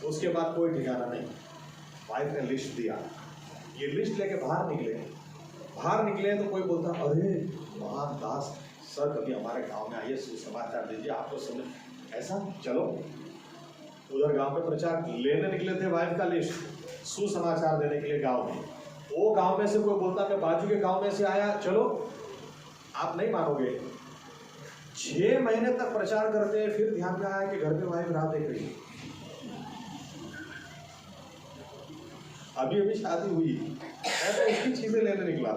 तो उसके बाद कोई ठिकाना नहीं। वाइफ ने लिस्ट दिया, ये लिस्ट लेके बाहर निकले तो कोई बोलता अरे महान दास सर कभी हमारे गांव में आइए, सुसमाचार दीजिए, आपको समझ ऐसा। चलो उधर गांव में प्रचार लेने निकले थे, वाइफ का लिस्ट सुसमाचार देने के लिए गांव में। वो गांव में से कोई बोलता मैं बाजू के गांव में से आया, चलो। आप नहीं मानोगे, 6 महीने तक प्रचार करते हैं, फिर ध्यान में आया कि घर पे वाइफ रात देख रही है। अभी शादी हुई, मैं तो उसकी चीजें लेने निकला।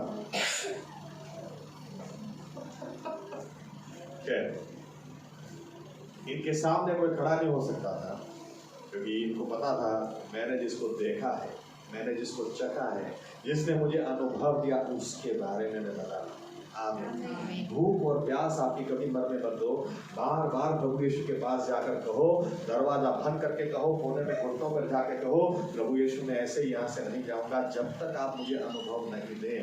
इनके सामने कोई खड़ा नहीं हो सकता था, क्योंकि इनको पता था मैंने जिसको देखा है, मैंने जिसको चखा है, जिसने मुझे अनुभव दिया, उसके बारे में मैं बता रहा। आमीन। भूख और प्यास आपकी कभी मरने मत दो, बार बार प्रभु यीशु के पास जाकर कहो, दरवाजा बंद करके कहो, कोने में घुटनों पर जाके कहो, प्रभु यीशु मैं ऐसे ही यहाँ से नहीं जाऊंगा जब तक आप मुझे अनुभव नहीं दें।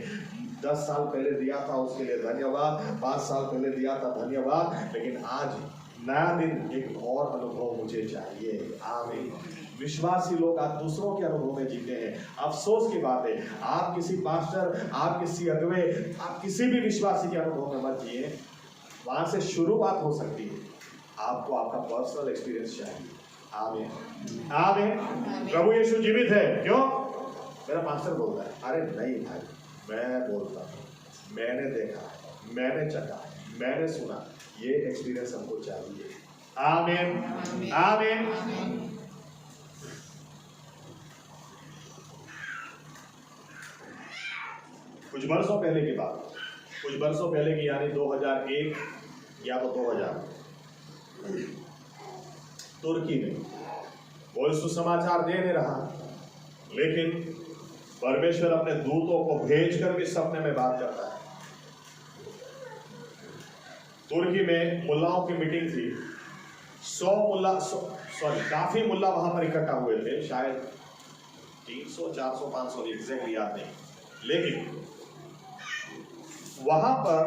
10 साल पहले दिया था उसके लिए धन्यवाद, 5 साल पहले दिया था धन्यवाद, लेकिन आज नया दिन, एक और अनुभव मुझे चाहिए। आमीन। विश्वासी लोग आज दूसरों के अनुभव में जीते हैं। अफसोस की बात है, आप किसी पास्टर, आप किसी अगुवे, आप किसी भी विश्वासी के अनुभव में मत जिए। वहां से शुरुआत हो सकती है, आपको आपका पर्सनल एक्सपीरियंस चाहिए। आमीन। आमीन। प्रभु यीशु जीवित है। क्यों? मेरा पास्टर बोलता है, अरे नहीं भाई, मैं बोलता हूँ, मैंने देखा, मैंने चखा, मैंने सुना, ये एक्सपीरियंस हमको चाहिए। आमीन। आमीन। कुछ वर्षों पहले की बात, कुछ वर्षों पहले की, यानी 2001 या तो 2000, तुर्की में कोई सुसमाचार दे नहीं रहा, लेकिन परमेश्वर अपने दूतों को भेजकर भी सपने में बात करता है। तुर्की में मुल्लाओं की मीटिंग थी, 100 मुल्ला, काफी मुल्ला वहां पर इकट्ठा हुए थे, शायद 300, 400, 500 एग्जैक्टली याद नहीं, लेकिन वहां पर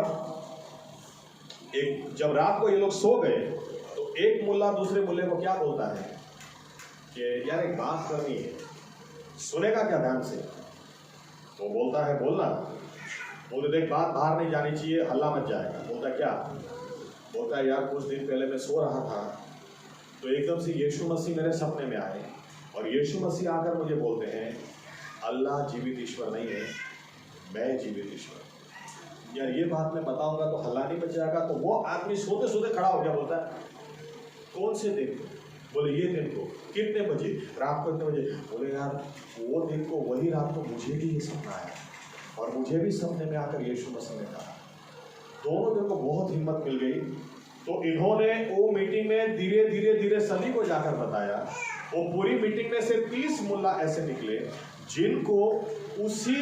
एक, जब रात को ये लोग सो गए तो एक मुल्ला दूसरे मुल्ले को क्या बोलता है कि यार एक बात करनी है, सुनेगा क्या ध्यान से? वो बोलता है बोलना। बोले देख बात बाहर नहीं जानी चाहिए, हल्ला मच जाएगा। बोलता क्या? बोलता है यार कुछ दिन पहले मैं सो रहा था तो एकदम से यीशु मसीह मेरे सपने में आए, और यीशु मसीह आकर मुझे बोलते हैं अल्लाह जीवित ईश्वर नहीं है, मैं जीवित ईश्वर। यार ये बात मैं बताऊंगा तो हल्ला नहीं मच जाएगा। तो वो आदमी सोते सोते खड़ा हो गया, बोलता है कौन से दिन? बोले ये दिन को। कितने बजे? रात को कितने बजे? बोले यार वो दिन को, वही रात को मुझे भी ये सपना आया, और मुझे भी सपने में आकर यीशु मसीह ने कहा। दोनों दिन को बहुत हिम्मत मिल गई, तो इन्होंने वो मीटिंग में धीरे धीरे धीरे सभी को जाकर बताया। वो पूरी मीटिंग में से 30 मुल्ला ऐसे निकले जिनको उसी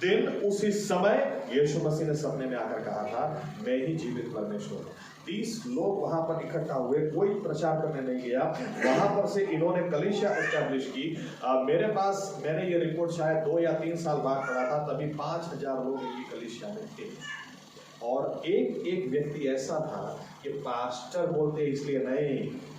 दिन उसी समय यीशु मसीह ने सपने में आकर कहा था मैं ही जीवित परमेश्वर हूं। 30 लोग वहां पर इकट्ठा हुए, कोई प्रचार करने नहीं गया। वहां पर से इन्होंने कलीसिया एस्टैब्लिश की। मेरे पास, मैंने ये रिपोर्ट शायद 2 या 3 साल बाद पढ़ा था, तभी 5000 लोग इनकी कलीसिया में थे। और एक एक व्यक्ति ऐसा था कि पास्टर बोलते इसलिए नहीं,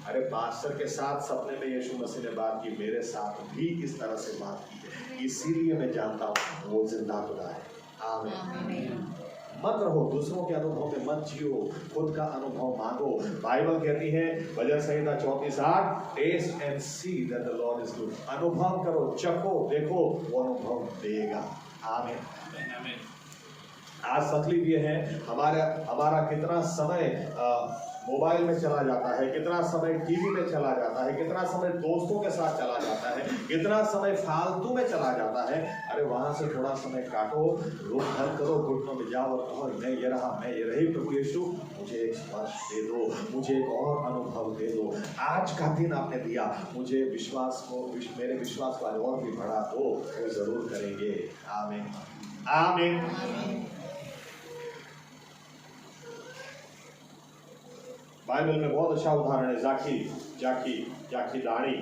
अरे पास्टर के साथ सपने में यीशु मसीह ने बात की, मेरे साथ भी इस तरह से बात की है, इसीलिए मैं जानता हूँ वो जिंदा खुदा है। आमीन। मत रहो दूसरों के अनुभव में, मत जियो, खुद का अनुभव मांगो। बाइबल कहती है भजन संहिता 34:8, taste and see that the Lord is good. अनुभव करो, चखो, देखो, वो अनुभव देगा। आमीन। आमीन। आज तकलीफ ये है, हमारा कितना समय मोबाइल में चला जाता है, कितना समय टीवी में चला जाता है, कितना समय दोस्तों के साथ चला जाता है, कितना समय फालतू में चला जाता है। अरे वहां से थोड़ा समय काटो, रोक हल करो, घुटनों में जाओ और कहो मैं ये रहा, मैं ये रही, प्रभु यीशु मुझे एक स्पर्श दे दो, मुझे एक और अनुभव दे दो। आज का दिन आपने दिया, मुझे विश्वास को, मेरे विश्वास को और भी बढ़ा दो, वो जरूर करेंगे। आमीन। आमीन। बाइबल में बहुत अच्छा उदाहरण है जाकी दाड़ी।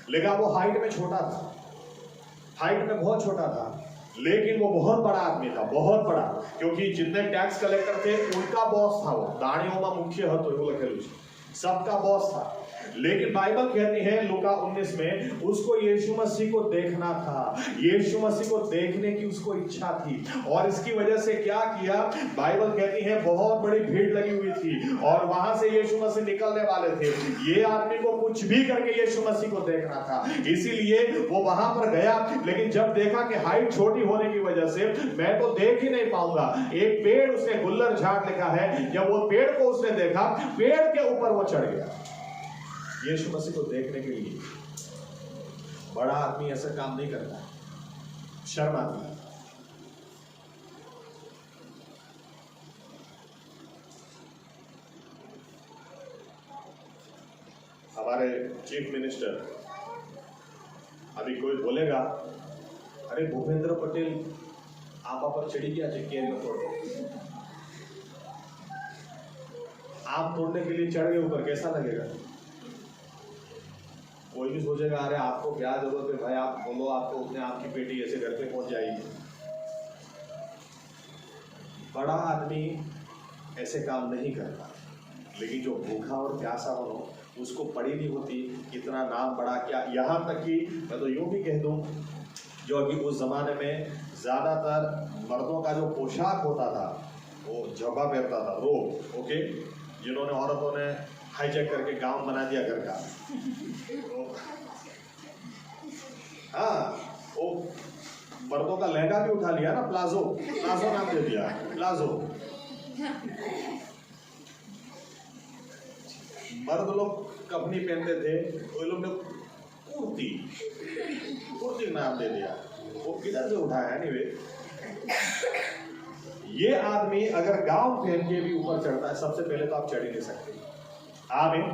लेकिन वो हाइट में छोटा था, हाइट में बहुत छोटा था, लेकिन वो बहुत बड़ा आदमी था, बहुत बड़ा, क्योंकि जितने टैक्स कलेक्टर थे उनका बॉस था वो, दाणियों में मुख्य હતો એવું લખેલું છે, सबका बॉस था। लेकिन बाइबल कहती है लूका 19 में उसको यीशु मसीह को देखना था, यीशु मसीह को देखने की उसको इच्छा थी, और इसकी वजह से क्या किया, बाइबल कहती है बहुत बड़ी भीड़ लगी हुई थी और वहां से यीशु मसीह निकलने वाले थे। ये आदमी को कुछ भी करके यीशु मसीह को देखना था, इसीलिए वो वहां पर गया। लेकिन जब देखा कि हाइट छोटी होने की वजह से मैं तो देख ही नहीं पाऊंगा, एक पेड़, उसने गुल्लर झाड़ लिखा है, जब वो पेड़ को उसने देखा, पेड़ के ऊपर वो चढ़ गया यीशु मसीह को देखने के लिए। बड़ा आदमी ऐसा काम नहीं करता, शर्म आती है। हमारे चीफ मिनिस्टर, अभी कोई बोलेगा अरे भूपेंद्र पटेल आंबा पर चढ़ी गया है, केरियो तोड़, आम तोड़ने के लिए चढ़ गए ऊपर, कैसा लगेगा? कोई भी सोचेगा अरे आपको क्या जरूरत है भाई, आप बोलो, आपको उतने आपकी पेटी ऐसे घर पे पहुंच जाएगी। बड़ा आदमी ऐसे काम नहीं करता, लेकिन जो भूखा और प्यासा हो उसको पड़ी नहीं होती कितना नाम बड़ा क्या। यहाँ तक कि मैं तो यूं भी कह दूं, जो अभी उस जमाने में ज्यादातर मर्दों का जो पोशाक होता था वो जब्बा पहनता था, रोब, ओके, जिन्होंने औरतों ने हाईजैक करके गाउन बना दिया घर का। हाँ, वो मर्दों का लहंगा भी उठा लिया ना, प्लाजो, प्लाजो नाम दे दिया, प्लाजो। मर्द लोग कपनी पहनते थे, वो लोग ने कुर्ती, कुर्ती नाम दे दिया, वो किधर से उठाया एनीवे। ये आदमी अगर गाउन पहन के भी ऊपर चढ़ता है, सबसे पहले तो आप चढ़ ही नहीं सकते, आमीन।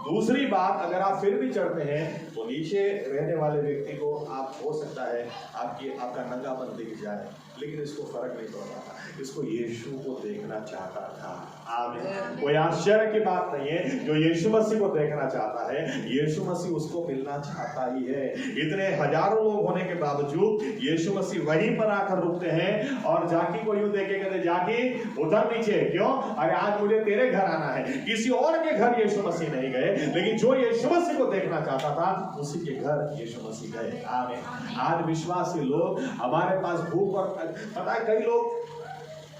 दूसरी बात, अगर आप फिर भी चढ़ते हैं तो नीचे रहने वाले व्यक्ति को आप हो सकता है आपका नंगापन दिख जाए, लेकिन इसको फर्क नहीं पड़ रहा था, इसको यीशु को देखना चाहता था, आमीन। कोई आश्चर्य की बात नहीं है, जो यीशु मसीह को देखना चाहता है, यीशु मसीह उसको मिलना चाहता ही है। इतने हजारों लोग होने के बावजूद यीशु मसीह वहीं पर आकर रुकते हैं और जाकी को यूं देखे कहते, जाकी उधर नीचे, क्यों? अरे आज मुझे तेरे घर आना है। किसी और के घर यीशु मसीह नहीं गए, लेकिन जो यीशु मसीह को देखना चाहता था उसी के घर यीशु मसीह गए, आमीन। आज विश्वासी लोग, हमारे पास भूख और पता है, कई लोग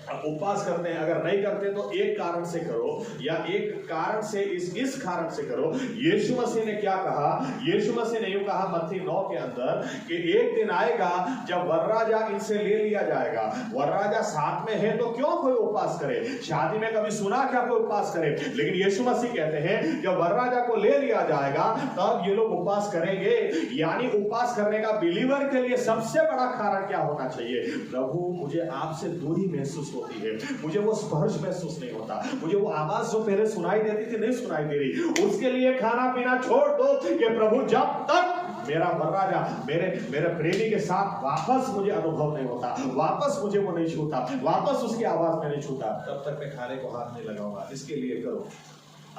उपवास करते हैं, अगर नहीं करते तो एक कारण से करो, या एक कारण से इस कारण से करो। यीशु मसीह ने क्या कहा? यीशु मसीह ने यूं कहा मत्ती 9 के अंदर कि एक दिन आएगा जब वरराजा इनसे ले लिया जाएगा। वरराजा साथ में है तो क्यों कोई उपवास करे? शादी में कभी सुना क्या कोई उपवास करे? लेकिन यीशु मसीह कहते हैं जब वरराजा को ले लिया जाएगा तब ये लोग उपवास करेंगे। यानी उपवास करने का बिलीवर के लिए सबसे बड़ा कारण क्या होना चाहिए? प्रभु मुझे आपसे दूरी महसूस होती है, मुझे वो स्पर्श महसूस नहीं होता, मुझे वो आवाज जो पहले सुनाई देती थी नहीं सुनाई दे रही। उसके लिए खाना पीना छोड़ दो कि प्रभु जब तक मेरा वरराजा मेरे प्रेमी के साथ वापस मुझे अनुभव नहीं होता, वापस मुझे वो नहीं छूता, वापस उसकी आवाज में नहीं छूता, तब तक मैं खाने को हाथ नहीं लगाऊंगा। इसके लिए करो,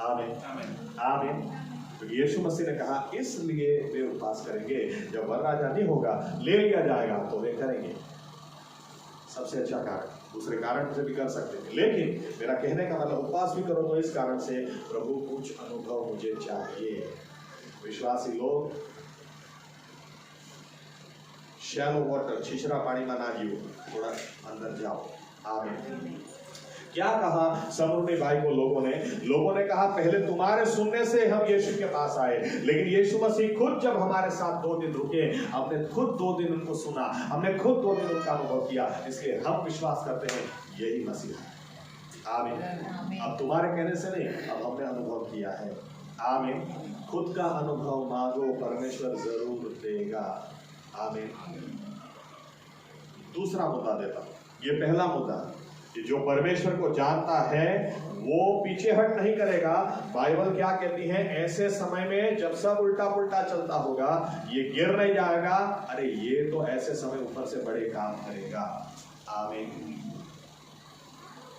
आमीन आमीन। तो यीशु मसीह ने कहा इसलिए वे उपवास करेंगे, जब वरराजा नहीं होगा, ले लिया जाएगा तो वे करेंगे। सबसे अच्छा कारण, दूसरे कारण से भी कर सकते हैं, लेकिन मेरा कहने का मतलब उपवास भी करो तो इस कारण से प्रभु कुछ अनुभव मुझे चाहिए। विश्वासी लोग शैलो वाटर, छिछरा पानी में ना जियो, थोड़ा अंदर जाओ, आमीन। क्या कहा समरुनी भाई को लोगों ने कहा पहले तुम्हारे सुनने से हम यीशु के पास आए, लेकिन यीशु मसीह खुद जब हमारे साथ 2 दिन रुके, हमने खुद 2 दिन उनको सुना, हमने खुद 2 दिन उनका अनुभव किया, इसलिए हम विश्वास करते हैं यही मसीह है, आमीन। अब तुम्हारे कहने से नहीं, अब हमने अनुभव किया है, आमीन। खुद का अनुभव मांगो, परमेश्वर जरूर देगा, आमीन। दूसरा मुद्दा देता हूं, ये पहला मुद्दा कि जो परमेश्वर को जानता है वो पीछे हट नहीं करेगा। बाइबल क्या कहती है? ऐसे समय में जब सब उल्टा पुल्टा चलता होगा, ये गिर नहीं जाएगा, अरे ये तो ऐसे समय ऊपर से बड़े काम करेगा, आमीन।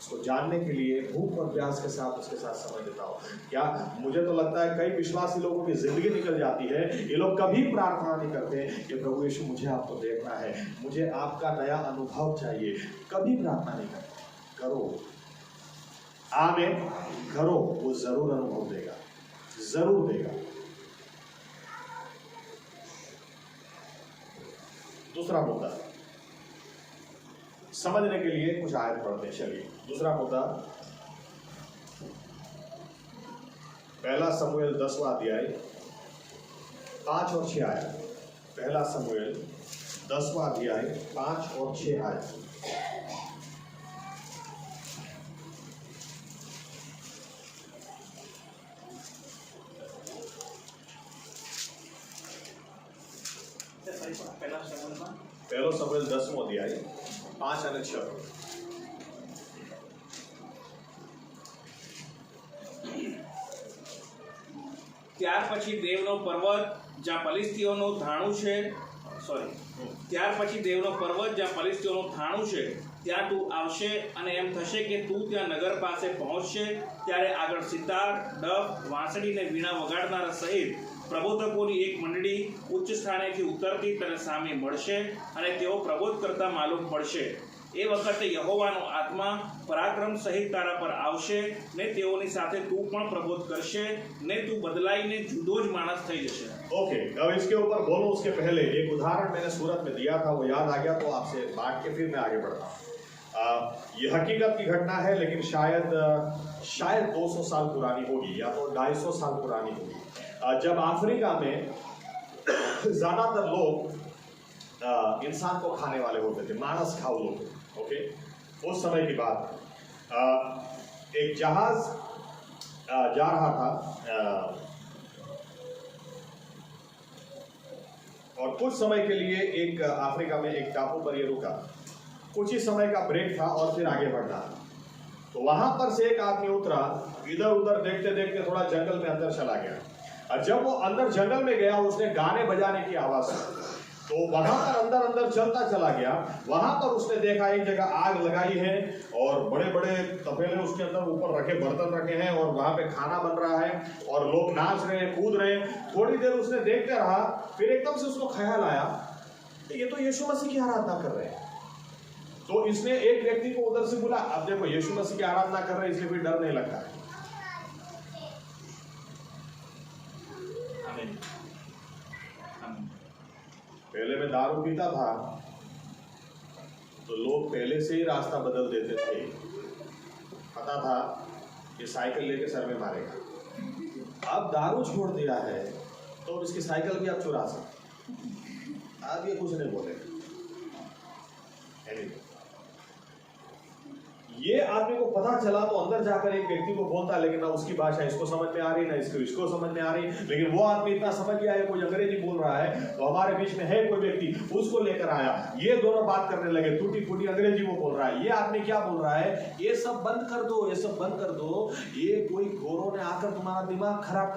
उसको जानने के लिए भूख और प्यास के साथ उसके साथ समय बिताओ। क्या मुझे तो लगता है कई विश्वासी लोगों की जिंदगी निकल जाती है, ये लोग कभी प्रार्थना नहीं करते कि प्रभु यीशु मुझे आपको देखना है, मुझे आपका नया अनुभव चाहिए, कभी प्रार्थना नहीं करते। करो, आमीन, करो, वो जरूर अनुभव देगा, जरूर देगा। दूसरा मुद्दा समझने के लिए कुछ आयत पढ़ते हैं। चलिए, दूसरा मुद्दा, पहला शमूएल 10वां अध्याय 5 और 6 आयत। पहला शमूएल 10वां अध्याय 5 और 6 आयत। पहला शमूएल 10वां अध्याय 5 અને 6। ત્યાર પછી દેવનો પર્વત જ્યાં ફલિસ્તીઓનું થાણું છે, ત્યાર પછી દેવનો પર્વત જ્યાં ફલિસ્તીઓનું થાણું છે ત્યાં તું આવશે અને એમ થશે કે તું ત્યાં નગર પાસે પહોંચશે ત્યારે આગળ સિતાર, ડફ, વાંસળી ને વીણા વગાડનારા સહિત પ્રબોધકોની એક મંડળી ઉચ્ચ સ્થાનેથી ઉતરતી તને સામે મળશે અને તેઓ પ્રબોધ કરતા માલુમ પડશે। એ વખતે યહોવાનો આત્મા પરાક્રમ સહિત તારા પર આવશે ને તેઓની સાથે તું પણ પ્રબોધ કરશે ને તું બદલાઈને જુદો જ માણસ થઈ જશે। ओके, अब इसके ऊपर बोलो उसके पहले एक उदाहरण मैंने सूरत में दिया था, वो याद आ गया तो आपसे बांट के फिर मैं आगे बढ़ता हूँ। ये हकीकत की घटना है, लेकिन शायद 200 साल पुरानी होगी या तो 250 साल पुरानी होगी। जब अफ्रीका में ज्यादातर लोग इंसान को खाने वाले होते थे, मांस खाओ लोग। ओके, उस समय की बात। एक जहाज जा रहा था और कुछ समय के लिए एक अफ्रीका में एक टापू पर ये रुका। कुछ ही समय का ब्रेक था और फिर आगे बढ़ना। तो वहां पर से एक आदमी उतरा, इधर उधर देखते देखते थोड़ा जंगल में अंदर चला गया। और जब वो अंदर जंगल में गया, उसने गाने बजाने की आवाज सुनी। तो वहां पर अंदर अंदर चलता चला गया। वहां पर उसने देखा एक जगह आग लगाई है और बड़े बड़े तपेले उसके अंदर ऊपर रखे, बर्तन रखे हैं और वहां पे खाना बन रहा है और लोग नाच रहे हैं, कूद रहे हैं। थोड़ी देर उसने देखते रहा, फिर एकदम से उसको ख्याल आया ये तो यीशु मसीह की आराधना कर रहे हैं। तो इसने एक व्यक्ति को उधर से बोला, अब देखो यीशु मसीह की आराधना कर रहे हैं, इसलिए कोई डर नहीं लगता है। पहले मैं दारू पीता था तो लोग पहले से ही रास्ता बदल देते थे, पता था कि साइकिल लेके सर में मारेगा। अब दारू छोड़ दिया है तो इसकी साइकिल भी आप चुरा सकते। अब ये कुछ नहीं बोलेगा। ये आदमी को पता चला तो अंदर जाकर एक व्यक्ति को बोलता, लेकिन ना उसकी भाषा इसको समझ में आ रही, ना इसको समझ में आ रही। लेकिन वो आदमी इतना समझ गया है, कोई अंग्रेजी बोल रहा है, तो हमारे बीच में है कोई व्यक्ति, उसको लेकर आया। ये दोनों बात करने लगे, टूटी फूटी अंग्रेजी वो बोल रहा है। ये आदमी क्या बोल रहा है, ये सब बंद कर दो, ये सब बंद कर दो, ये कोई गोरों ने आकर तुम्हारा दिमाग खराब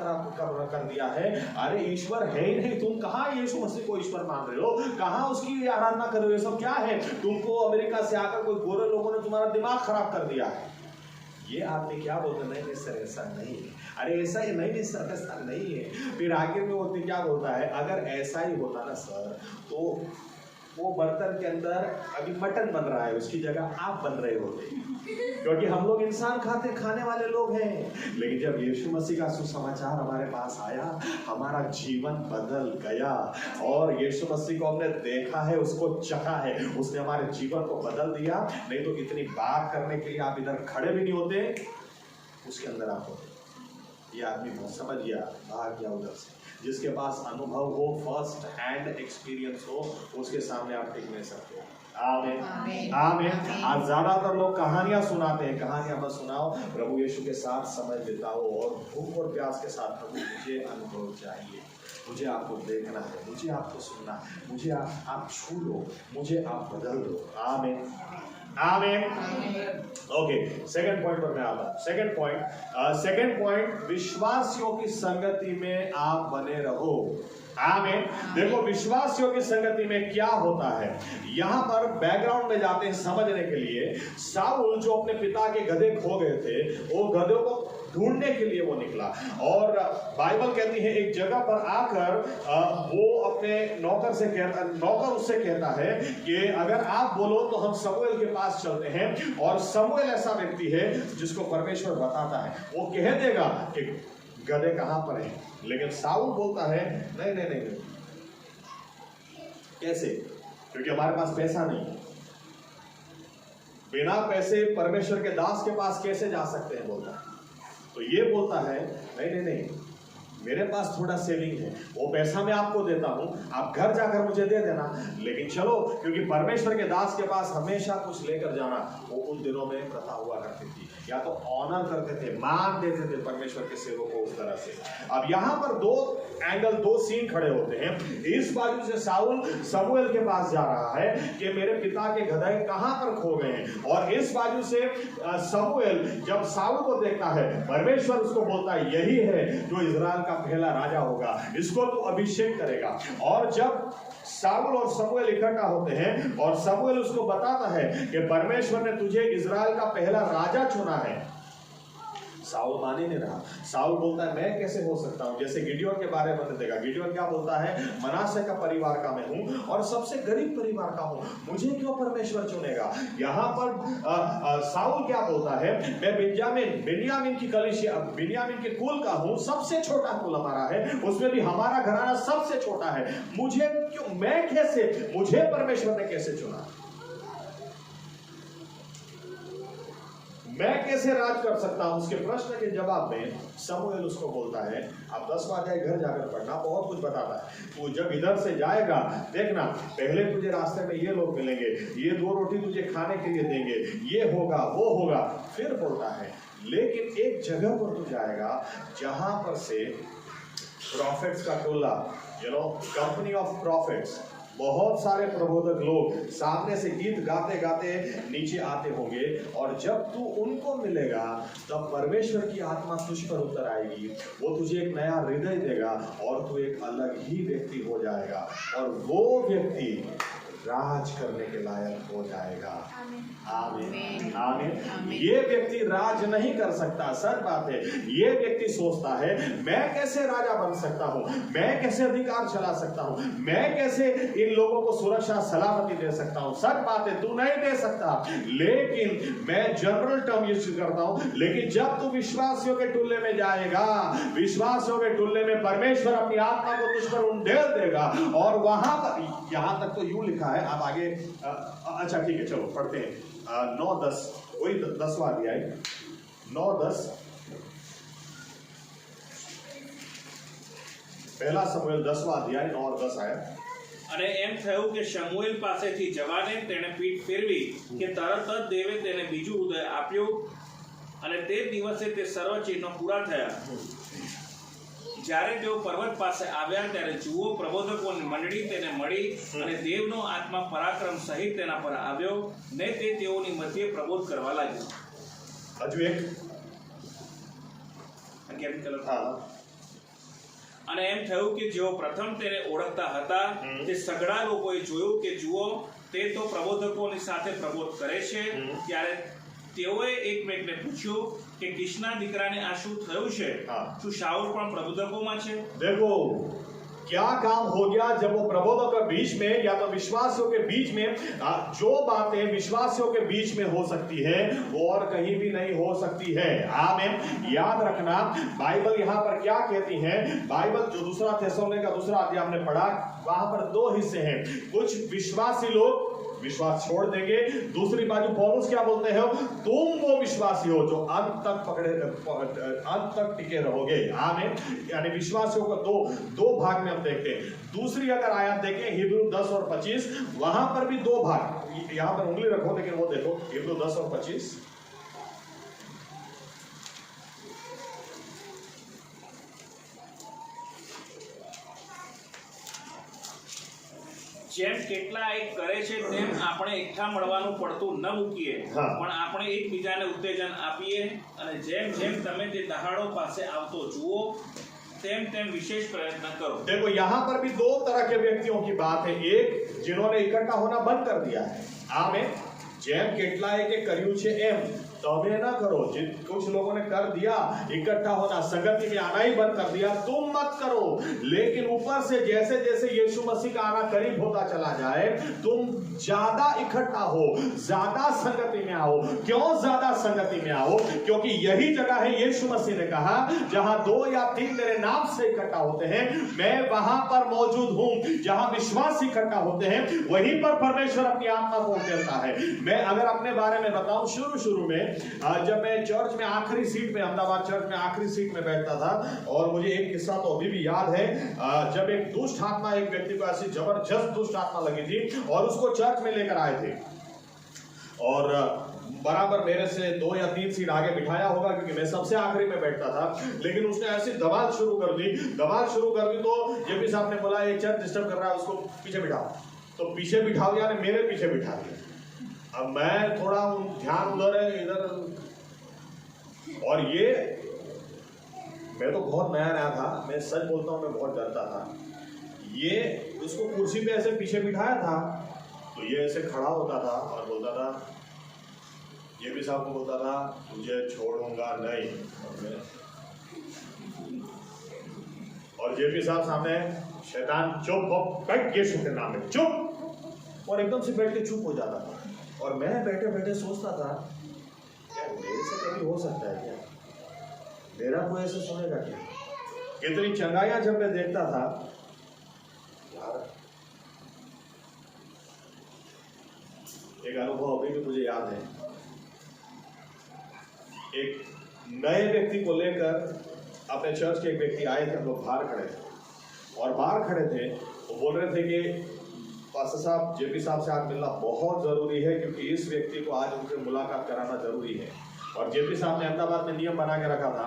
कर दिया है। अरे ईश्वर है ही नहीं, तुम कहाँ यीशु मसीह को ईश्वर मान रहे हो, कहाँ उसकी आराधना कर रहे हो, ये सब क्या है? तुमको अमेरिका से आकर कोई गोरे लोगों ने तुम्हारा दिमाग खराब कर दिया है। ये आदमी क्या बोलते, नहीं सर ऐसा नहीं है। अरे ऐसा ही नहीं सर, ऐसा नहीं है। फिर आगे में वो क्या बोलता है, अगर ऐसा ही होता ना सर, तो वो बर्तन के अंदर अभी मटन बन रहा है, उसकी जगह आप बन रहे होते, क्योंकि हम लोग इंसान खाने वाले लोग हैं। लेकिन जब यीशु मसीह का सुसमाचार हमारे पास आया, हमारा जीवन बदल गया और यीशु मसीह को हमने देखा है, उसको चखा है, उसने हमारे जीवन को बदल दिया। नहीं तो इतनी बात करने के लिए आप इधर खड़े भी नहीं होते, उसके अंदर आप होते। ये आदमी बहुत समझ गया, भाग गया उधर से। जिसके पास अनुभव हो, फर्स्ट हैंड एक्सपीरियंस हो, उसके सामने आप टिक नहीं सकते। आमीन आमीन। आज ज्यादातर लोग कहानियां सुनाते हैं, कहानियां मत सुनाओ, प्रभु यीशु के साथ समय बिताओ और भूख और प्यास के साथ, प्रभु मुझे अनुभव चाहिए, मुझे आपको देखना है, मुझे आपको सुनना है, मुझे आप छू लो, मुझे आप बदल दो। आमीन आमीन। ओके, सेकंड पॉइंट पर मैं आता हूं। सेकंड पॉइंट, विश्वासियों की संगति में आप बने रहो। आमीन। देखो विश्वासियों की संगति में क्या होता है, यहां पर बैकग्राउंड में जाते हैं समझने के लिए। शाऊल जो अपने पिता के गधे खो गए थे, वो गधों को ढूंढने के लिए वो निकला, और बाइबल कहती है एक जगह पर आकर वो अपने नौकर उससे कहता है कि अगर आप बोलो तो हम शमूएल के पास चलते हैं, और शमूएल ऐसा व्यक्ति है जिसको परमेश्वर बताता है, वो कह देगा कि गधे कहां पर हैं। लेकिन शाऊल बोलता है नहीं नहीं नहीं, कैसे, क्योंकि हमारे पास पैसा नहीं है, बिना पैसे परमेश्वर के दास के पास कैसे जा सकते हैं, बोलता है। तो ये बोलता है नहीं नहीं नहीं, मेरे पास थोड़ा सेविंग है, वो पैसा मैं आपको देता हूं, आप घर जाकर मुझे दे देना, लेकिन चलो, क्योंकि परमेश्वर के दास के पास हमेशा कुछ लेकर जाना वो उन दिनों में प्रथा हुआ करती थी, या तो ऑनर करते थे, मान देते थे परमेश्वर के सेवकों को उस तरह से। अब यहां पर दो एंगल, दो सीन खड़े होते हैं। इस बाजू से शाऊल शमूएल के पास जा रहा है कि मेरे पिता के गधे कहां पर खो गए हैं, और इस बाजू से शमूएल जब शाऊल को देखता है, परमेश्वर उसको बोलता है यही है जो इजराइल का पहला राजा होगा, इसको तू अभिषेक करेगा। और जब शाऊल और शमूएल इकट्ठा होते हैं और शमूएल उसको बताता है कि परमेश्वर ने तुझे इजराइल का पहला राजा चुना है, शाऊल मान ही नहीं रहा। शाऊल बोलता है मैं कैसे हो सकता हूं, जैसे गिडियोन के बारे में देखा, गिडियोन क्या बोलता है, मनासे का परिवार का मैं हूं और सबसे गरीब परिवार का हूं, मुझे क्यों परमेश्वर चुनेगा। यहां पर शाऊल क्या बोलता है, मैं बिन्यामीन की कलीसिया, बिन्यामीन के कुल का हूं, सबसे छोटा कुल हमारा है, उसमें भी हमारा घराना सबसे छोटा है, मुझे क्यों, मैं कैसे, मुझे परमेश्वर ने कैसे चुना, मैं कैसे राज कर सकता हूं। उसके प्रश्न के जवाब में शमूएल उसको बोलता है, आप 10वां अध्याय घर जाकर पढ़ना, बहुत कुछ बताता है। तू जब इधर से जाएगा देखना, पहले तुझे रास्ते में ये लोग मिलेंगे, ये 2 रोटी तुझे खाने के लिए देंगे, ये होगा वो होगा। फिर बोलता है लेकिन एक जगह पर तू जाएगा जहां पर से प्रॉफिट्स का टोला, कंपनी ऑफ प्रॉफिट्स, बहुत सारे प्रबोधक लोग सामने से गीत गाते गाते नीचे आते होंगे, और जब तू उनको मिलेगा तब परमेश्वर की आत्मा तुझ पर उतर आएगी, वो तुझे एक नया हृदय देगा और तू एक अलग ही व्यक्ति हो जाएगा, और वो व्यक्ति राज करने के लायक हो जाएगा। आमीन आमीन। ये व्यक्ति राज नहीं कर सकता, सच बात है। ये व्यक्ति सोचता है मैं कैसे राजा बन सकता हूं, मैं कैसे अधिकार चला सकता हूं, मैं कैसे इन लोगों को सुरक्षा सलामती दे सकता हूं। सच बात है, तू नहीं दे सकता, लेकिन मैं जनरल टर्म यूज करता हूं। लेकिन जब तू विश्वासियों के टुल्ले में जाएगा, विश्वासियों के टुल्ले में परमेश्वर अपनी आत्मा को तुझ पर उंडेल देगा, और वहां पर, यहां तक तो यूं लिखा है, आप आगे अच्छा ठीक है चलो पढ़ते हैं 9-10, वही 10वां अध्याय 9-10, पहला शमूएल 10वां अध्याय 9 और 10 आया। અને એમ થયું કે શમૂએલ પાસેથી જવાને તેણે પીઠ ફેરવી કે તરત જ દેવે તેને બીજું ઉદય આપ્યું, અને તે દિવસે તે સર્વ ચિહ્નો પૂરા થયા। જ્યારે તેઓ પર્વત પાસે આવ્યા ત્યારે જુઓ પ્રબોધકોની મંડળી તેને મળી, અને દેવનો આત્મા પરાક્રમ સહિત તેના પર આવ્યો, ને તે તેઓની મધ્યે પ્રબોધ કરવા લાગ્યો। હજુ એક અને એમ થયું કે જેઓ પ્રથમ તેને ઓળખતા હતા તે સઘળા લોકોએ જોયું કે જુઓ તે તો પ્રબોધકોની સાથે પ્રબોધ કરે છે। ત્યારે તેઓએ એકમેકને પૂછ્યું કે કિશના દીકરાને આ શું થયું છે? શું શાઉલ પણ પ્રબોધકોમાં છે? देखो क्या काम हो गया जब वो प्रबोधकों के बीच में या तो विश्वासियों के बीच में, जो बातें विश्वासियों के बीच में हो सकती है वो और कहीं भी नहीं हो सकती है। आमीन। याद रखना बाइबल यहाँ पर क्या कहती है, बाइबल जो 2 थिस्सलुनीके का 2 अध्याय हमने पढ़ा, वहां पर 2 हिस्से हैं। कुछ विश्वासी लोग विश्वास छोड़ देंगे, दूसरी बाजू पौलुस क्या बोलते हैं, तुम वो विश्वासी हो जो अंत तक टिके रहोगे। आमीन। यानी विश्वासियों को दो भाग में हम देखते हैं। दूसरी अगर आयत देखें हिब्रू 10 और 25, वहां पर भी 2 भाग, यहां पर उंगली रखो लेकिन वो देखो हिब्रू 10 और 25, જેમ કેટલાય કરે છે તેમ આપણે એકઠા મળવાનું પડતું ન મૂકીએ, પણ આપણે એકબીજાને ઉત્તેજન આપીએ, અને જેમ જેમ તમે તે દહાડો પાસે આવતો જુઓ તેમ તેમ વિશેષ પ્રયત્ન કરો. देखो यहाँ पर भी दो तरह के व्यक्तियों की बात है। एक जिन्होंने इकट्ठा होना बंद कर दिया है। आमीन। જેમ કેટલાએ કે કર્યું છે એમ તમે ना करो। कुछ लोगों ने कर दिया, इकट्ठा होना, संगति में आना ही बंद कर दिया, तुम मत करो। लेकिन ऊपर से जैसे जैसे यीशु मसीह का आना करीब होता चला जाए, तुम ज्यादा इकट्ठा हो, ज्यादा संगति में आओ। क्यों ज्यादा संगति में आओ? क्योंकि यही जगह है, यीशु मसीह ने कहा, जहां 2 या 3 मेरे नाम से इकट्ठा होते हैं, मैं वहां पर मौजूद हूं। जहां विश्वास इकट्ठा होते हैं, वहीं पर परमेश्वर अपनी आत्मा को उकेरता है। मैं अगर अपने बारे में बताऊं, शुरू में जब मैं चर्च में आखिरी सीट में, अहमदाबाद चर्च में आखिरी सीट में बैठता था, और मुझे एक किस्सा तो अभी भी याद है। जब एक दुष्ट आत्मा, एक व्यक्ति को ऐसी जबरदस्त दुष्ट आत्मा लगी थी और उसको चर्च में लेकर आए थे, और बराबर मेरे से 2 या 3 सीट आगे बिठाया होगा, क्योंकि मैं सबसे आखिरी में बैठता था। लेकिन उसने ऐसी दबाल शुरू कर दी तो जेपी साहब ने बोला, ये चर्च डिस्टर्ब कर रहा है, उसको पीछे बिठाओ। तो पीछे बिठाओ, यानी मेरे पीछे बिठा दिया। अब मैं थोड़ा ध्यान उधर है, इधर, और ये मैं तो बहुत नया था, मैं सच बोलता हूँ, मैं बहुत डरता था। ये उसको कुर्सी पे ऐसे पीछे बिठाया था, तो ये ऐसे खड़ा होता था और बोलता था, ये भी साहब को बोलता था, तुझे छोड़ूंगा नहीं। और जेपी साहब सामने, शैतान चुप, बैठ यीशु के नाम में चुप, और एकदम से बैठ के चुप हो जाता था। और मैं बैठे बैठे सोचता था, क्या मेरे से कभी हो सकता है क्या? मेरा कोई ऐसे सुनेगा क्या? कितनी चंगाइयां जब मैं देखता था यार। एक अनुभव अभी भी मुझे याद है। एक नए व्यक्ति को लेकर अपने चर्च के एक व्यक्ति आए थे, हम लोग बाहर खड़े थे, और बाहर खड़े थे, वो बोल रहे थे कि पास्टर साहब, जेपी साहब से आज मिलना बहुत जरूरी है, क्योंकि इस व्यक्ति को आज उनसे मुलाकात कराना जरूरी है। और जेपी साहब ने अहमदाबाद में नियम बना के रखा था,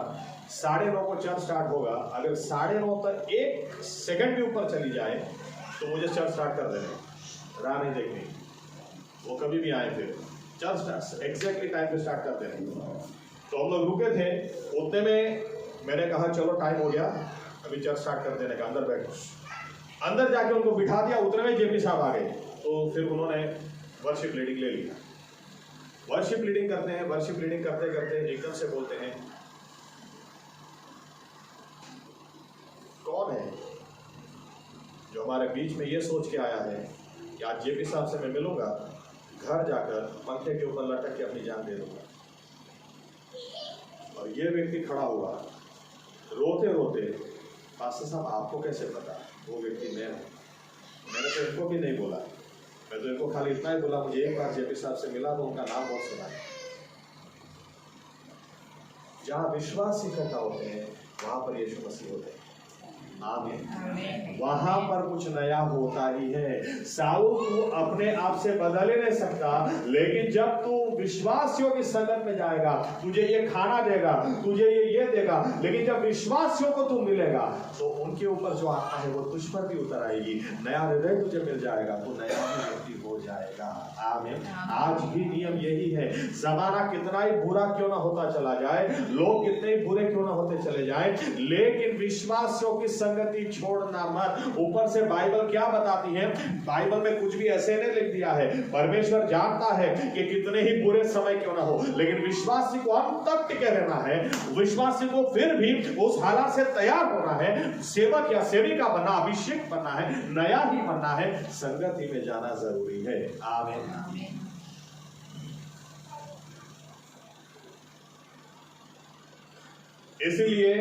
9:30 को चर्च स्टार्ट होगा, अगर 9:30 तक 1 सेकंड भी ऊपर चली जाए तो मुझे चर्च स्टार्ट कर देना, राह नहीं देखनी। वो कभी भी आए, फिर चर्च एग्जैक्टली टाइम पे स्टार्ट कर देना। तो हम लोग रुके थे, उतने में मैंने कहा चलो टाइम हो गया, अभी चर्च स्टार्ट कर देने का, अंदर बैठो। अंदर जाके उनको बिठा दिया, उतने में जेपी साहब आ गए। तो फिर उन्होंने वर्शिप लीडिंग ले लिया। वर्शिप लीडिंग करते हैं, वर्शिप लीडिंग करते करते एकदम से बोलते हैं, कौन है जो हमारे बीच में ये सोच के आया है कि आज जेपी साहब से मैं मिलूंगा, घर जाकर पंखे के ऊपर लटक के अपनी जान दे दूंगा। और ये व्यक्ति खड़ा हुआ रोते रोते, पास्टर साहब आपको कैसे पता वो व्यक्ति मैं हूँ? मैंने तो इनको भी नहीं बोला, मैं तो इनको खाली इतना ही बोला, मुझे एक बार जेपी साहब से मिला तो उनका नाम बहुत सुना है। जहाँ विश्वास इकट्ठा होते हैं, वहां पर यीशु मसीह होते हैं। आमीन। वहां पर कुछ नया होता ही है। साउल तू अपने आप से बदल ही नहीं सकता, लेकिन जब तू विश्वासियों की संगत में जाएगा, तुझे ये खाना देगा, तुझे ये देगा, लेकिन जब विश्वासियों को तू मिलेगा तो उनके ऊपर जो आत्मा है वो तुझ पर भी उतर आएगी। नया हृदय तुझे मिल जाएगा, तो नया व्यक्ति हो जाएगा। आमीन। आज भी नियम यही है, जमाना कितना ही बुरा क्यों ना होता चला जाए, लोग कितने ही बुरे क्यों ना होते चले जाए, लेकिन विश्वासियों की संगति छोड़ना मत। ऊपर से बाइबल क्या बताती है? बाइबल में कुछ भी ऐसे नहीं लिख दिया है। परमेश्वर जानता है कि कितने ही बुरे समय क्यों ना हो, लेकिन विश्वासी को अंत तक टिके रहना है। विश्वासी को फिर भी उस हालात से तैयार होना है, सेवक या सेविका बनना, अभिषेक बनना है, नया ही बनना है, संगति में जाना जरूरी है। आमीन। इसलिए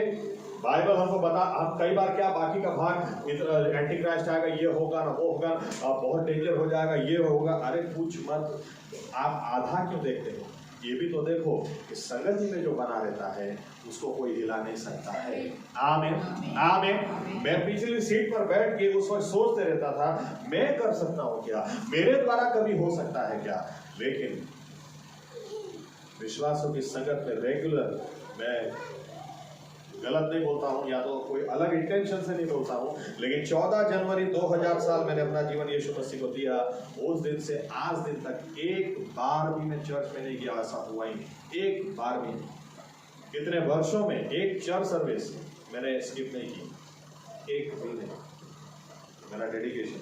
बाइबल हमको बता, हम कई बार क्या बाकी का भाग एंटी क्राइस्ट आएगा, ये होगा ना वो होगा, बहुत डेंजर हो जाएगा, ये होगा, अरे कुछ मत, आप आधा क्यों देखते हो? ये भी तो देखो कि संगति में जो बना रहता है उसको कोई हिला नहीं सकता है। आमीन। आमीन। मैं पिछली सीट पर बैठ के उस वक्त सोचते रहता था, मैं कर सकता हूँ क्या, मेरे द्वारा कभी हो सकता है क्या? लेकिन विश्वासों की संगत में रेगुलर, मैं गलत नहीं बोलता हूँ या तो कोई अलग इंटेंशन से नहीं बोलता हूँ, लेकिन 14 जनवरी 2000 साल मैंने अपना जीवन यीशु मसीह को दिया। उस दिन से आज दिन तक एक बार भी मैं चर्च में नहीं गया, ऐसा हुआ ही नहीं, एक बार भी। कितने वर्षों में एक चर्च सर्विस मैंने स्किप नहीं की, एक भी नहीं। मेरा डेडिकेशन।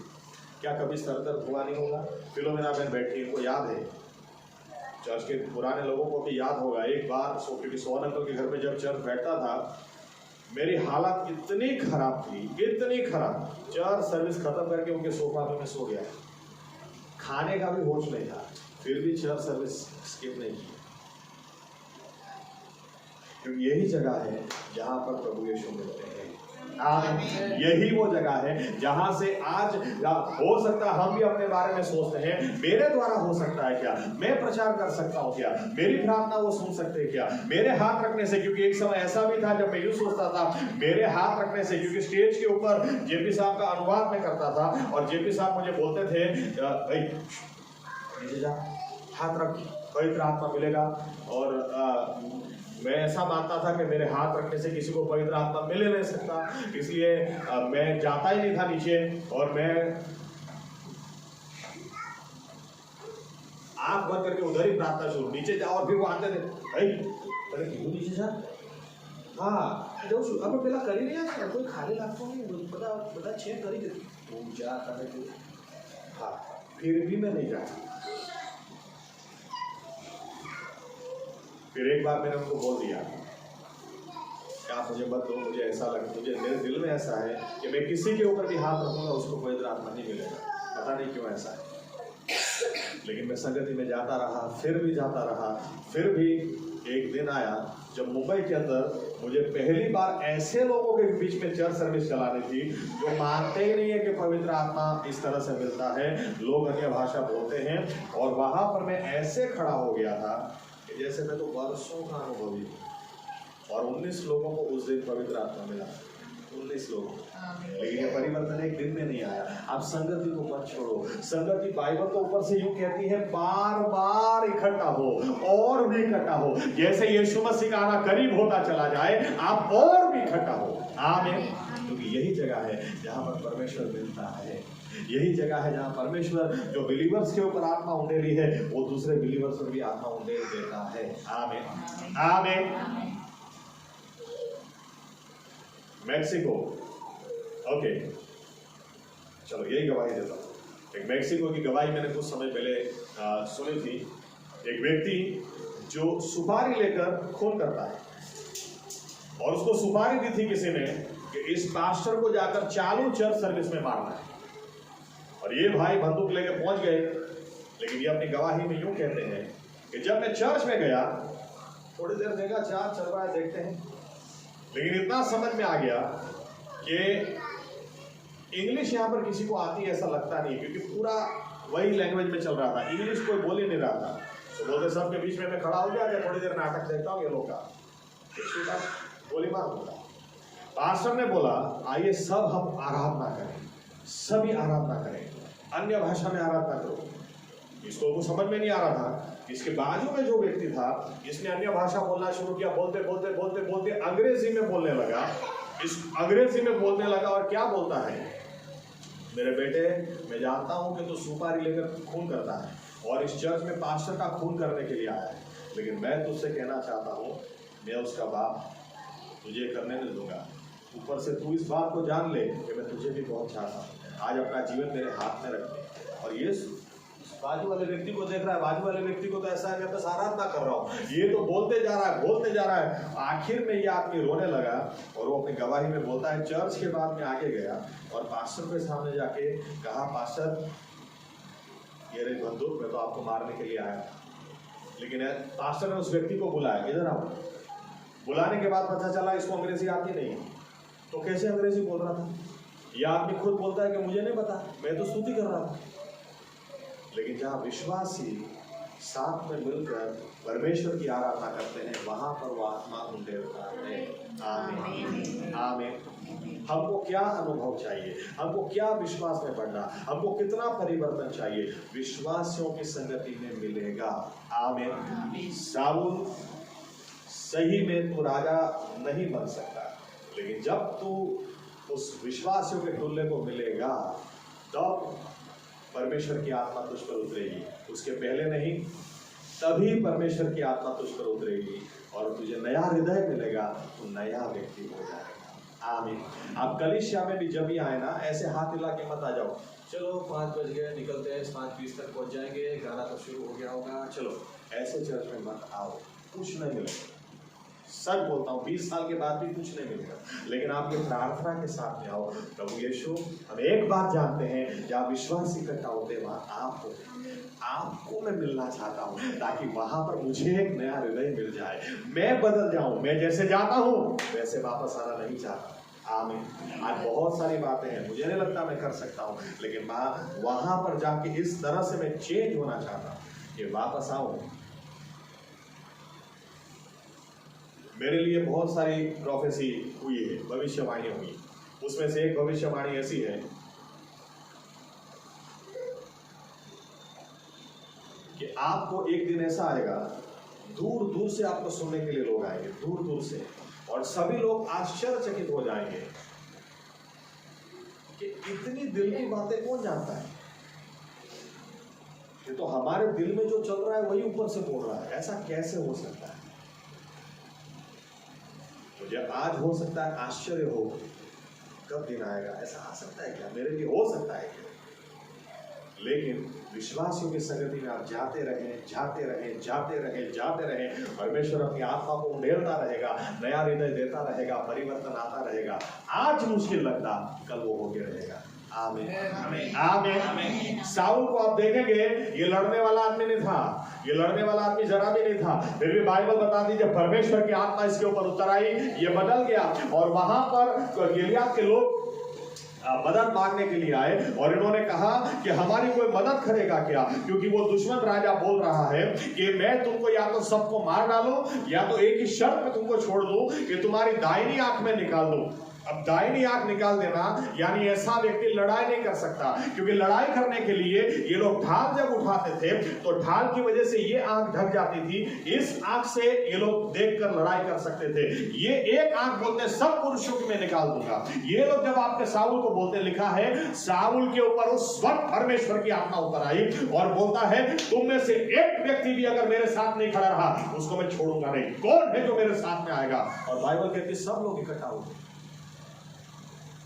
क्या कभी सर दर्द हुआ नहीं होगा? फिलोमिना बहन बैठी, इनको याद है, चर्च के पुराने लोगों को भी याद होगा। एक बार क्योंकि सोहन अंकल के घर में जब चर्च बैठता था, मेरी हालत इतनी खराब थी, इतनी खराब, चर्च सर्विस खत्म करके उनके सोफा पे मैं सो गया, खाने का भी होश नहीं था, फिर भी चर्च सर्विस स्किप नहीं की, क्योंकि यही जगह है जहां पर प्रभु यीशु मिलते हैं। आमीन। यही वो जगह है जहां से आज हो सकता है हम भी अपने बारे में सोचते हैं, मेरे द्वारा हो सकता है क्या, मैं प्रचार कर सकता हूं क्या, मेरी प्रार्थना वो सुन सकते हैं क्या, मेरे हाथ रखने से। क्योंकि एक समय ऐसा भी था जब मैं यूं सोचता था, मेरे हाथ रखने से, क्योंकि स्टेज के ऊपर जेपी साहब का अनुवाद में करता था और जेपी साहब मुझे बोलते थे, भाई नीचे जा, हाथ रख, पवित्र आत्मा मिलेगा। और मैं ऐसा मानता था कि मेरे हाथ रखने से किसी को पवित्र आत्मा मिल नहीं सकता, इसलिए मैं जाता ही नहीं था नीचे, और मैं आंख बंद करके उधर ही प्रार्थना शुरू, नीचे जाओ। और फिर वो आते थे, भाई अरे क्यों नीचे जा, हाँ जो अब पहला कर ही नहीं आता, कोई खाली लागतो नहीं, બધા चेक કરી देती, तू जा करे, हाँ फिर भी मैं नहीं जाता। फिर एक बार मैंने उनको बोल दिया कि आप मुझे मत दो, मुझे ऐसा लगता, मुझे मेरे दिल में ऐसा है कि मैं किसी के ऊपर भी हाथ रखूंगा उसको पवित्र आत्मा नहीं मिलेगा, पता नहीं क्यों ऐसा है। लेकिन मैं संगति में जाता रहा, फिर भी जाता रहा। फिर भी एक दिन आया जब मुंबई के अंदर मुझे पहली बार ऐसे लोगों के बीच में चर्च सर्विस चलानी थी जो मानते ही नहीं है कि पवित्र आत्मा इस तरह से मिलता है, लोग अन्य भाषा बोलते हैं। और वहां पर मैं ऐसे खड़ा हो गया था जैसे मैं तो वर्षों का अनुभवी हूँ। और 19 लोगों को उस दिन पवित्र आत्मा मिला, 19 लोगों। लेकिन ये परिवर्तन एक दिन में नहीं आया। आप संगति को मत छोड़ो। संगति बाइबल को ऊपर से यूं कहती है, बार बार इकट्ठा हो और भी इकट्ठा हो। जैसे यीशु मसीह का आना करीब होता चला जाए, आप और भी इकट्ठा हो। आमीन। क्योंकि यही जगह है जहां पर परमेश्वर मिलता है, यही जगह है जहां परमेश्वर जो बिलीवर्स के ऊपर आत्मा उंडेली है, वो दूसरे बिलीवर्स पर भी आत्मा उंडेल देता है। आमीन, आमीन। मैक्सिको, ओके, चलो यही गवाही देता हूँ। एक मैक्सिको की गवाही मैंने कुछ समय पहले सुनी थी। एक व्यक्ति जो सुपारी लेकर खून करता है, और उसको सुपारी दी थी किसी ने कि इस पास्टर को जाकर चालू चर्च सर्विस में मारना है। और ये भाई बंदूक लेकर पहुंच गए। लेकिन ये अपनी गवाही में यूं कहते हैं कि जब मैं चर्च में गया, थोड़ी देर देखा चार चल रहा है, देखते हैं, लेकिन इतना समझ में आ गया कि इंग्लिश यहाँ पर किसी को आती है ऐसा लगता नहीं, क्योंकि पूरा वही लैंग्वेज में चल रहा था, इंग्लिश कोई बोल ही नहीं रहा था। तो बोलते सबके बीच में मैं खड़ा हो गया, थोड़ी देर नाटक देखता हूँ ये लोग का, गोली मार दूंगा। पास्टर ने बोला, आइए सब हम आराधना करें, सभी आराधना करें, अन्य भाषा में आराधना करो। इसको समझ में नहीं आ रहा था। इसके बाजू में जो व्यक्ति था, इसने अन्य भाषा बोलना शुरू किया, बोलते बोलते बोलते बोलते अंग्रेजी में बोलने लगा। इस अंग्रेजी में बोलने लगा और क्या बोलता है, मेरे बेटे मैं जानता हूं कि तू सुपारी लेकर खून करता है और इस चर्च में पास्टर का खून करने के लिए आया है, लेकिन मैं तुझसे कहना चाहता हूं, मैं उसका बाप तुझे करने नहीं दूंगा। ऊपर से तू इस बात को जान ले कि मैं तुझे भी बहुत चाहता हूँ, आज अपना जीवन मेरे हाथ में रख दे। और ये बाजू वाले व्यक्ति को देख रहा है, बाजू वाले व्यक्ति को तो ऐसा है मैं बस आराधना कर रहा हूँ, ये तो बोलते जा रहा है, बोलते जा रहा है। आखिर में ये आदमी रोने लगा और वो अपनी गवाही में बोलता है, चर्च के बाद में आगे गया और पास्टर के सामने जाके कहा, पास्टर ये रही बंदूक, मैं तो आपको मारने के लिए आया था। लेकिन पास्टर ने उस व्यक्ति को बुलाया, इधर आओ। बुलाने के बाद पता चला इसको अंग्रेजी आती नहीं, तो कैसे अंग्रेजी बोल रहा था। यह आदमी खुद बोलता है कि मुझे नहीं पता, मैं तो स्तुति कर रहा था। लेकिन जहाँ विश्वासी साथ में मिलकर परमेश्वर की आराधना करते हैं, वहां पर वो आत्मा उंडेलता है। आमीन, आमीन। हमको क्या अनुभव चाहिए, हमको क्या विश्वास में बढ़ना, हमको कितना परिवर्तन चाहिए, विश्वासियों की संगति में मिलेगा। आमीन। शाऊल सही में तू राजा नहीं बन सकता, लेकिन जब तू उस विश्वासियों के टोले को मिलेगा, तब परमेश्वर की आत्मा तुझ पर उतरेगी। उसके पहले नहीं, तभी परमेश्वर की आत्मा तुझ पर उतरेगी और तुझे नया हृदय मिलेगा, तू नया व्यक्ति हो जाएगा। आमीन। आप कलीसिया में भी जब भी आए ना, ऐसे हाथ हिला के मत आ जाओ, चलो 5 बज गए, निकलते हैं, 5:20 तक पहुंच जाएंगे, गाना तो शुरू हो गया होगा, चलो। ऐसे चर्च में मत आओ, कुछ नहीं मिलेगा। सच बोलता हूँ, 20 साल के बाद भी कुछ नहीं मिलेगा। लेकिन आप ये प्रार्थना के साथ में आओ, प्रभु यीशु हम एक बात जानते हैं, जहाँ विश्वास इकट्ठा होते हैं वहाँ आपको मैं मिलना चाहता हूँ, ताकि वहां पर मुझे एक नया हृदय मिल जाए, मैं बदल जाऊं। मैं जैसे जाता हूँ वैसे वापस आना नहीं चाहता। आमीन। आज बहुत सारी बातें हैं, मुझे नहीं लगता मैं कर सकता हूँ, लेकिन वहां पर जाके इस तरह से मैं चेंज होना चाहता हूँ कि वापस आऊं। मेरे लिए बहुत सारी प्रोफेसी हुई है, भविष्यवाणी हुई। उसमें से एक भविष्यवाणी ऐसी है कि आपको एक दिन ऐसा आएगा, दूर दूर से आपको सुनने के लिए लोग आएंगे, दूर दूर से, और सभी लोग आश्चर्यचकित हो जाएंगे कि इतनी दिल की बातें कौन जानता है। ये तो हमारे दिल में जो चल रहा है वही ऊपर से बोल रहा है, ऐसा कैसे हो सकता है। मुझे आज हो सकता है आश्चर्य हो, कब दिन आएगा ऐसा आ सकता है क्या, मेरे लिए हो सकता है क्या। लेकिन विश्वासियों की संगति में आप जाते रहे, परमेश्वर अपनी आत्मा को उंडेलता रहेगा, नया हृदय देता रहेगा, परिवर्तन आता रहेगा। आज मुश्किल लगता, कल वो होके रहेगा। आमीन आमीन। साउल को आप देखेंगे, ये लड़ने वाला आदमी नहीं था, ये लड़ने वाला आदमी जरा भी नहीं था, फिर भी बाइबल बताती जब परमेश्वर की आत्मा इसके ऊपर उतर आई, ये बदल गया। और वहां पर गिलियाद के लोग मदद मांगने के लिए आए, और इन्होंने कहा कि हमारी कोई मदद करेगा क्या, क्योंकि वो दुश्मन राजा बोल रहा है कि मैं तुमको या तो सबको मार डालूं, या तो एक ही शर्त में तुमको छोड़ दूं कि तुम्हारी दाहिनी आंख में निकाल दूं। अब दाहिनी आंख निकाल देना यानी ऐसा व्यक्ति लड़ाई नहीं कर सकता, क्योंकि लड़ाई करने के लिए ये लोग ढाल जब उठाते थे तो ढाल की वजह से ये आंख ढक जाती थी, इस आंख से ये लोग देखकर लड़ाई कर सकते थे। ये एक आंख बोलते सब पुरुषों की मैं निकाल दूंगा। ये लोग जब आपके साउल को बोलते, लिखा है साउल के ऊपर उस वक्त परमेश्वर की आत्मा उतर आई और बोलता है तुम में से एक व्यक्ति भी अगर मेरे साथ नहीं खड़ा रहा उसको मैं छोड़ूंगा नहीं। कौन है जो मेरे साथ में आएगा? और बाइबल कहती सब लोग इकट्ठा हो गए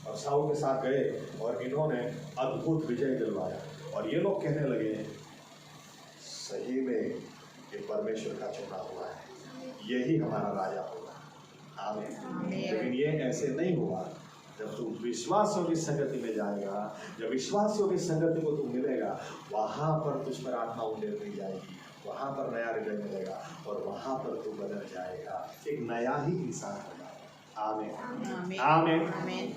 और साउल के साथ गए और इन्होंने अद्भुत विजय दिलवाया। और ये लोग कहने लगे सही में ये परमेश्वर का चुना हुआ है, यही हमारा राजा होगा। आमीन। लेकिन ये ऐसे नहीं हुआ। जब तू विश्वासियों की संगति में जाएगा, जब विश्वासियों की संगति को तू मिलेगा, वहां पर तुझ पर आत्मा उंडेल दी जाएगी, वहां पर नया हृदय मिलेगा और वहां पर तू बदल जाएगा, एक नया ही इंसान होगा। आमीन आमीन।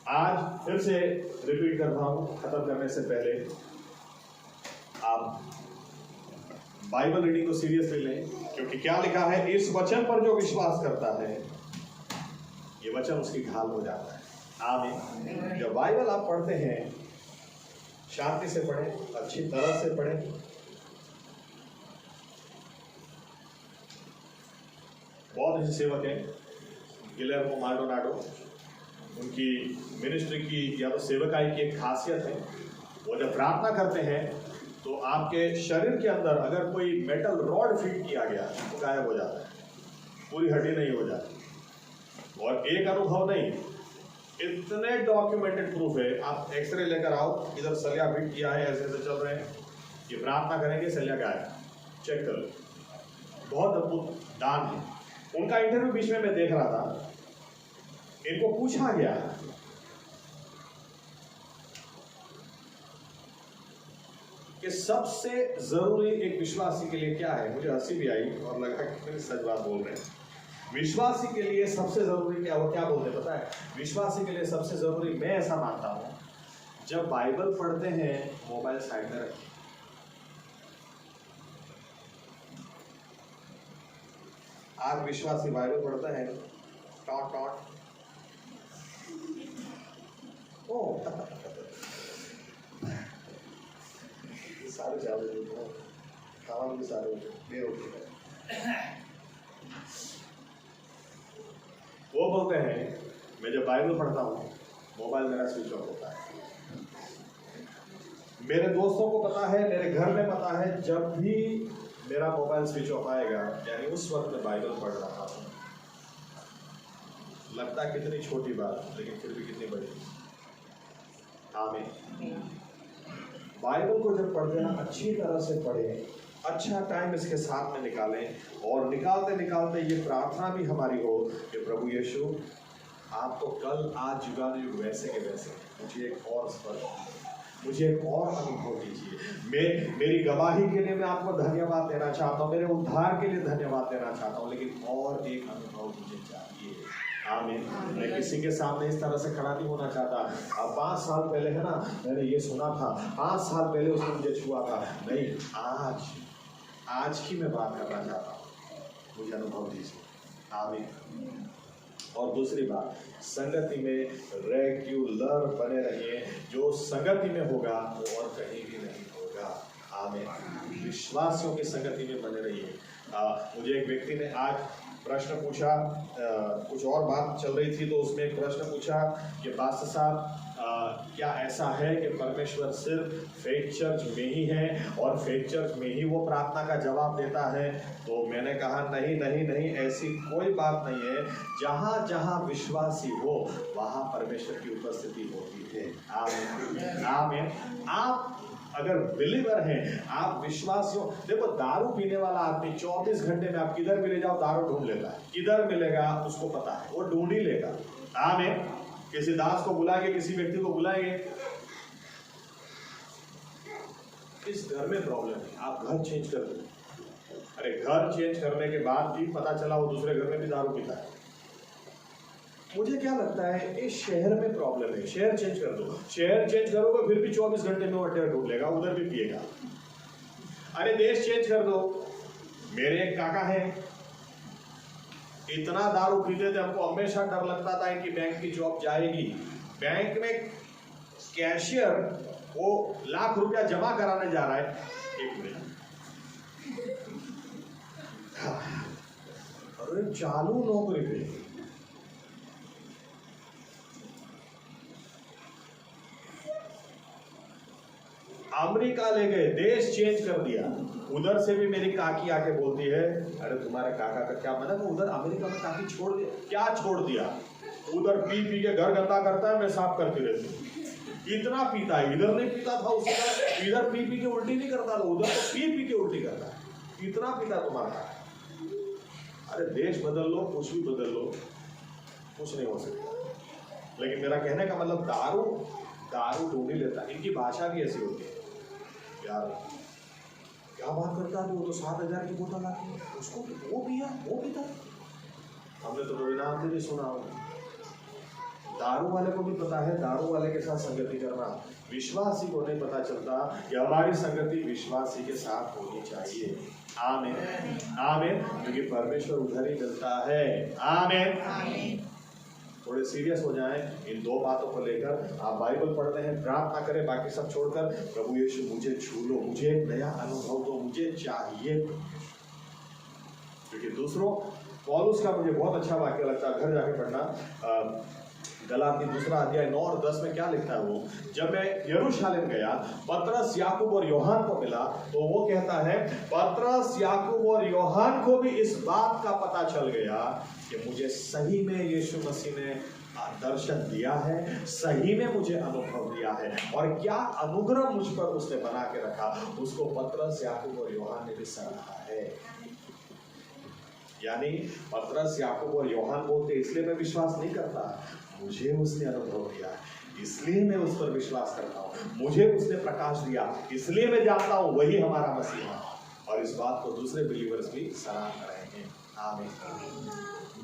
आज फिर से रिपीट करता हूँ, खत्म करने से पहले आप बाइबल रीडिंग को सीरियसली लें, क्योंकि क्या लिखा है, इस वचन पर जो विश्वास करता है ये वचन उसकी ढाल हो जाता है। आमीन। जब बाइबल आप पढ़ते हैं शांति से पढ़ें, अच्छी तरह से पढ़ें। बहुत अच्छे सेवक हैं, गिलेर्मो माल्डोनाडो, उनकी मिनिस्ट्री की या तो सेवकाई की एक खासियत है, वो जब प्रार्थना करते हैं तो आपके शरीर के अंदर अगर कोई मेटल रॉड फिट किया गया तो गायब हो जाता है, पूरी हड्डी नहीं हो जाती। और एक अनुभव नहीं, इतने डॉक्यूमेंटेड प्रूफ है। आप एक्सरे लेकर आओ, इधर सलिया फिट किया है, ऐसे ऐसे चल रहे हैं, ये प्रार्थना करेंगे सलिया गायब, चेक कर लो। बहुत अद्भुत दान है। उनका इंटरव्यू बीच में मैं देख रहा था, इनको पूछा गया कि सबसे जरूरी एक विश्वासी के लिए क्या है। मुझे हंसी भी आई और लगा कि मैंने सच बात बोल रहे हैं। विश्वासी के लिए सबसे जरूरी क्या, वो क्या बोलते हैं पता है? विश्वासी के लिए सबसे जरूरी, मैं ऐसा मानता हूं, जब बाइबल पढ़ते हैं मोबाइल साइड में रखिए। आज विश्वासी बाइबल पढ़ता है टॉट टॉट, सारे चावल खावा भी सारे देर होती है। वो बोलते हैं मैं जब बाइबल पढ़ता हूँ मोबाइल मेरा स्विच ऑफ होता है। मेरे दोस्तों को पता है, मेरे घर में पता है, जब भी मेरा मोबाइल स्विच ऑफ आएगा यानी उस वक्त मैं बाइबल पढ़ रहा हूँ। लगता है कितनी छोटी बात, लेकिन फिर भी कितनी बड़ी। आमीन। बाइबल को जब पढ़ते हैं अच्छी तरह से पढ़ें, अच्छा टाइम इसके साथ में निकालें, और निकालते निकालते ये प्रार्थना भी हमारी हो कि प्रभु यीशु आप तो कल आज जुगाने वैसे के वैसे, मुझे एक और स्पर्श, मुझे एक और अनुभव दीजिए। मेरी गवाही के लिए मैं आपको धन्यवाद देना चाहता हूँ, मेरे उद्धार के लिए धन्यवाद देना चाहता हूँ, लेकिन और एक अनुभव मुझे चाहिए। आमीन। मैं किसी के सामने इस तरह से खड़ा नहीं होना चाहता। अब 5 साल पहले है ना, मैंने ये सुना था, 5 साल पहले उसने मुझे छुआ था, नहीं, आज की मैं बात करना चाहता हूँ, मुझे अनुभव दीजिए। आमीन। और दूसरी बात, संगति में रेगुलर बने रहिए। जो संगति में होगा वो और कहीं भी नहीं होगा। आमीन। विश्वासियों की संगति में बने रहिए। मुझे एक व्यक्ति ने आज प्रश्न पूछा, कुछ और बात चल रही थी तो उसमें एक प्रश्न पूछा कि पास्टर साहब क्या ऐसा है कि परमेश्वर सिर्फ फेथ चर्च में ही है और फेथ चर्च में ही वो प्रार्थना का जवाब देता है? तो मैंने कहा नहीं नहीं नहीं, ऐसी कोई बात नहीं है। जहाँ जहाँ विश्वासी हो वहाँ परमेश्वर की उपस्थिति होती है। आमीन। आमीन। आप अगर बिलीवर हैं, आप विश्वासी हो। देखो, दारू पीने वाला आदमी 24 घंटे में आप किधर भी ले जाओ दारू ढूंढ लेता है, किधर मिलेगा उसको पता है, वो ढूंढ ही लेगा। आमीन। किसी दास को बुलाएंगे, किसी व्यक्ति को बुलाएंगे। इस घर में प्रॉब्लम है, आप घर चेंज कर दो। अरे घर चेंज करने के बाद भी पता चला वो दूसरे घर में भी दारू पीता है। मुझे क्या लगता है, इस शहर में प्रॉब्लम है, शहर चेंज कर दो। शहर चेंज करोगे फिर भी 24 घंटे में वो अड्डा ढूंढ लेगा, उधर भी पिएगा। अरे देश चेंज कर दो। मेरे एक काका है, इतना दारू पीते थे, हमको हमेशा डर लगता था इनकी बैंक की जॉब जाएगी। बैंक में कैशियर वो लाख रुपया जमा कराने जा रहा है। एक मिनट, अरे चालू नौकरी पे अमेरिका ले गए, देश चेंज कर दिया। उधर से भी मेरी काकी आके बोलती है, अरे तुम्हारे काका का क्या मतलब, तो उधर अमेरिका में काकी छोड़ दिया। क्या छोड़ दिया? उधर पी पी के घर गंदा करता है, मैं साफ करती रहती हूँ। इतना पीता है, इधर नहीं पीता था उसका, इधर पी पी के उल्टी नहीं करता था, उधर तो पी पी के उल्टी करता है। इतना पीता तुम्हारा। अरे देश बदल लो, कुछ भी बदल लो, कुछ नहीं हो सकता। लेकिन मेरा कहने का मतलब, दारू ढूंढ ही लेता है। इनकी भाषा भी ऐसी होती है, यार क्या बात करता है, वो तो 7,000 की बोतल आती है, उसको वो पिया, वो पीता। हमने तो परिणाम भी सुना हो। दारू वाले को भी पता है दारू वाले के साथ संगति करना, विश्वासी को नहीं पता चलता कि हमारी संगति विश्वासी के साथ होनी चाहिए। आमीन। आमीन। क्योंकि परमेश्वर उधर ही मिलता है। आमीन। थोड़े सीरियस हो जाएं इन 2 बातों को लेकर। आप बाइबल पढ़ रहे हैं, प्रार्थना करें, बाकी सब छोड़कर प्रभु यीशु मुझे छू लो, मुझे एक नया अनुभव दो, मुझे चाहिए। क्योंकि दूसरों, पौलुस का मुझे बहुत अच्छा वाक्य लगता है, घर जाके पढ़ना। गलाती 2 अध्याय 9 और 10 में क्या लिखता है वो, जब मैं यरूशलेम गया, पतरस, याकूब और यूहन्ना को मिला, तो वो कहता है, पतरस, याकूब और यूहन्ना को भी इस बात का पता चल गया कि मुझे सही में यीशु मसीह ने दर्शन दिया है, सही में मुझे अनुभव दिया है, और क्या अनुग्रह मुझ पर उसने बना के रखा। उसको पतरस, याकूब और यूहन्ना ने भी सराहा है। यानी पतरस, याकूब और यूहन्ना बोलते इसलिए मैं विश्वास नहीं करता, मुझे उसने अनुभव दिया इसलिए मैं उस पर विश्वास करता हूँ, मुझे उसने प्रकाश दिया इसलिए मैं जानता हूँ वही हमारा मसीह है। और इस बात को दूसरे बिलीवर्स भी सराह रहे हैं। आमीन।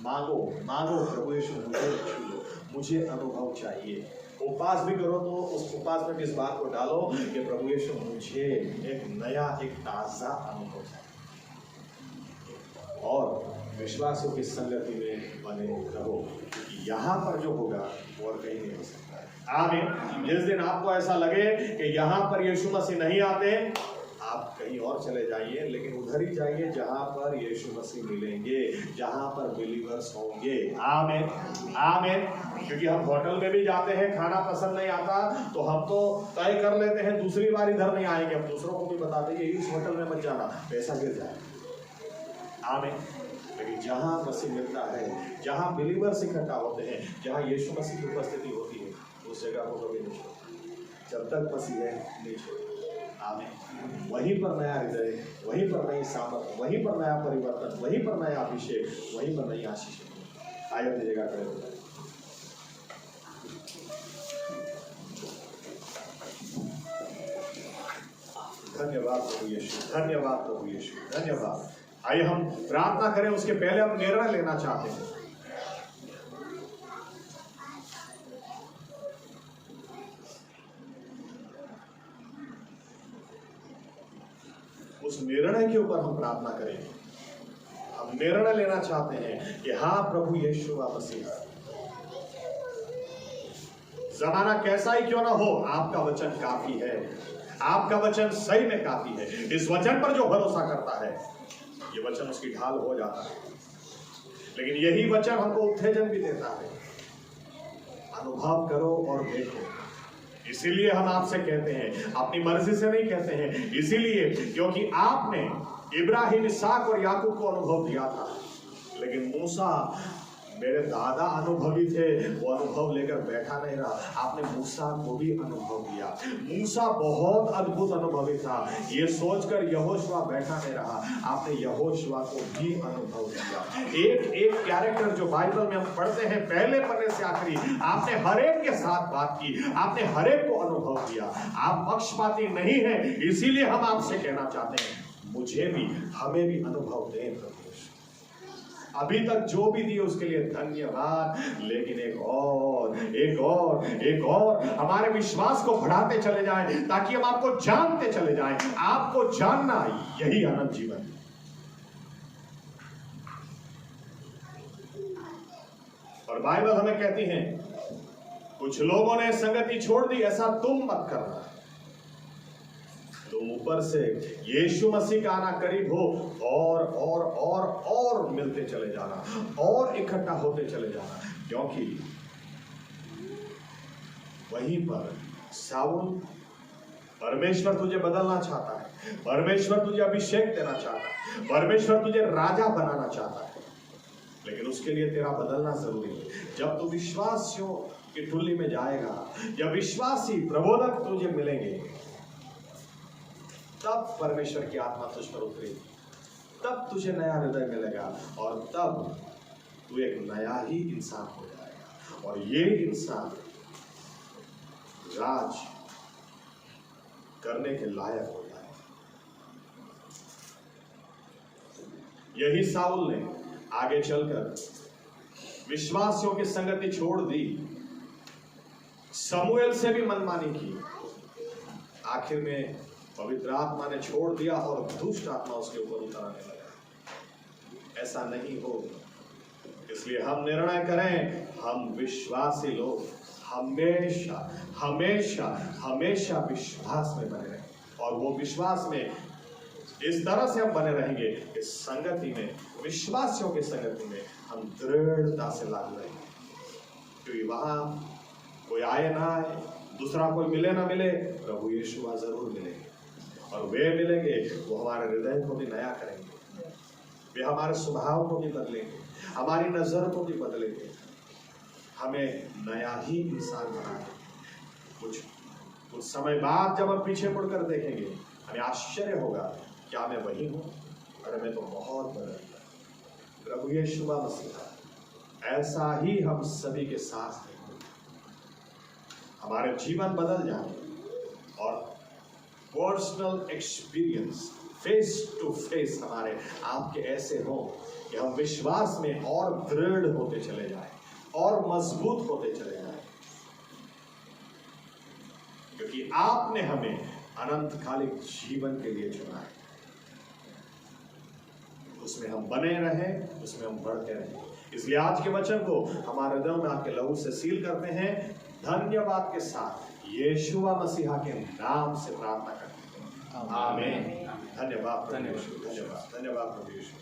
मांगो मांगो, प्रभु यीशु मुझे छू लो, मुझे अनुभव चाहिए। उपवास भी करो तो उस उपवास में भी इस बात को डालो कि प्रभु यीशु मुझे एक नया, एक ताज़ा अनुभव चाहिए। और विश्वासियों की संगति में बने रहो, क्योंकि यहाँ पर जो होगा वो और कहीं नहीं हो सकता। आमीन। जिस दिन आपको ऐसा लगे कि यहाँ पर यीशु मसीह नहीं आते, आप कहीं और चले जाइए, लेकिन उधर ही जाइए जहाँ पर यीशु मसीह मिलेंगे, जहाँ पर बिलीवर्स होंगे। आमीन। आमीन। क्योंकि हम होटल में भी जाते हैं, खाना पसंद नहीं आता तो हम तो तय कर लेते हैं दूसरी बार इधर नहीं आएंगे। हम दूसरों को भी बताते हैं इस होटल में मत जाना, पैसा गिर जाए। आमीन। लेकिन जहाँ मसीह मिलता है, जहाँ बिलीवर्स इकट्ठा होते हैं, जहाँ यीशु मसीह की उपस्थिति होती है, उस जगह को कभी नहीं छोड़ता। जब तक मसीह है नहीं छोड़ता। आमीन। वहीं पर नया हृदय, वहीं पर नई सामर्थ, वहीं पर नया परिवर्तन, वहीं पर नया अभिषेक, वहीं पर नई आशीष। आइए अपनी जगह खड़े हो जाए। धन्यवाद प्रभु यीशु, धन्यवाद प्रभु यीशु, धन्यवाद। आइए हम प्रार्थना करें, उसके पहले हम निर्णय लेना चाहते हैं। उस निर्णय के ऊपर हम प्रार्थना करेंगे। हम निर्णय लेना चाहते हैं कि हाँ प्रभु यीशु मसीह, जमाना कैसा ही क्यों ना हो, आपका वचन काफी है। आपका वचन सही में काफी है। इस वचन पर जो भरोसा करता है, ये वचन उसकी ढाल हो जाता है। लेकिन यही वचन हमको उत्तेजन भी देता है, अनुभव करो और देखो। इसीलिए हम आपसे कहते हैं, अपनी मर्जी से नहीं कहते हैं, इसीलिए क्योंकि आपने इब्राहिम, इसहाक और याकूब को अनुभव दिया था। लेकिन मूसा, मेरे दादा अनुभवी थे, वो अनुभव लेकर बैठा नहीं रहा। आपने मूसा को भी अनुभव दिया। मूसा बहुत अद्भुत अनुभवी था, ये सोचकर यहोशुआ बैठा नहीं रहा। आपने यहोशुआ को भी अनुभव दिया। एक एक कैरेक्टर जो बाइबल में हम पढ़ते हैं, पहले पन्ने से आखिरी, आपने हर एक के साथ बात की, आपने हर एक को अनुभव दिया। आप पक्षपाती नहीं हैं, इसीलिए हम आपसे कहना चाहते हैं, मुझे भी, हमें भी अनुभव दें प्रभु। अभी तक जो भी दिए उसके लिए धन्यवाद। लेकिन एक और हमारे विश्वास को बढ़ाते चले जाएं, ताकि हम आपको जानते चले जाएं। आपको जानना यही अनंत जीवन है। और बाइबल हमें कहती है, कुछ लोगों ने संगति छोड़ दी, ऐसा तुम मत करना। तुम ऊपर से यीशु मसीह का आना करीब हो, और मिलते चले जाना, और इकट्ठा होते चले जाना। क्योंकि वहीं पर शाऊल, परमेश्वर तुझे बदलना चाहता है, परमेश्वर तुझे अभिषेक देना चाहता है, परमेश्वर तुझे राजा बनाना चाहता है। लेकिन उसके लिए तेरा बदलना जरूरी है। जब तू विश्वासियों की टुल्ली में जाएगा, या विश्वासी प्रबोधक तुझे मिलेंगे, तब परमेश्वर की आत्मा तुझ पर उतरेगी, तब तुझे नया हृदय मिलेगा, और तब तू एक नया ही इंसान हो जाएगा। और ये इंसान राज करने के लायक हो जाएगा। यही शाऊल ने आगे चलकर विश्वासियों की संगति छोड़ दी, समूएल से भी मनमानी की, आखिर में पवित्र आत्मा ने छोड़ दिया और दुष्ट आत्मा उसके ऊपर उतर आने लगा। ऐसा नहीं हो, इसलिए हम निर्णय करें, हम विश्वासी लोग हमेशा हमेशा हमेशा विश्वास में बने रहें। और वो विश्वास में इस तरह से हम बने रहेंगे कि संगति में, विश्वासियों की संगति में हम दृढ़ता से लागू रहेंगे। क्योंकि वहां कोई आए ना आए, दूसरा कोई मिले ना मिले, प्रभु यीशु जरूर मिलेंगे। और वे मिलेंगे, वो हमारे हृदय को भी नया करेंगे, वे हमारे स्वभाव को भी बदलेंगे, हमारी नजर को भी बदलेंगे, हमें नया ही इंसान बनाएंगे। कुछ समय बाद जब हम पीछे मुड़कर देखेंगे, हमें आश्चर्य होगा, क्या मैं वही हूँ? अरे मैं तो बहुत बदल गया। प्रभु यीशु मसीह, ऐसा ही हम सभी के साथ है। हमारे जीवन बदल जाए और personal experience, face to face हमारे आपके ऐसे हो कि हम विश्वास में और दृढ़ होते चले जाएं, और मजबूत होते चले जाएं। क्योंकि आपने हमें अनंतकालिक जीवन के लिए चुना है। उसमें हम बने रहें, उसमें हम बढ़ते रहें। इसलिए आज के वचन को हमारे हृदयों में आपके लहू से सील करते हैं, धन्यवाद के साथ यीशु मसीहा के नाम से प्रार्थना करते हैं। आमीन। धन्यवाद प्रभु यीशु, धन्यवाद प्रभु यीशु।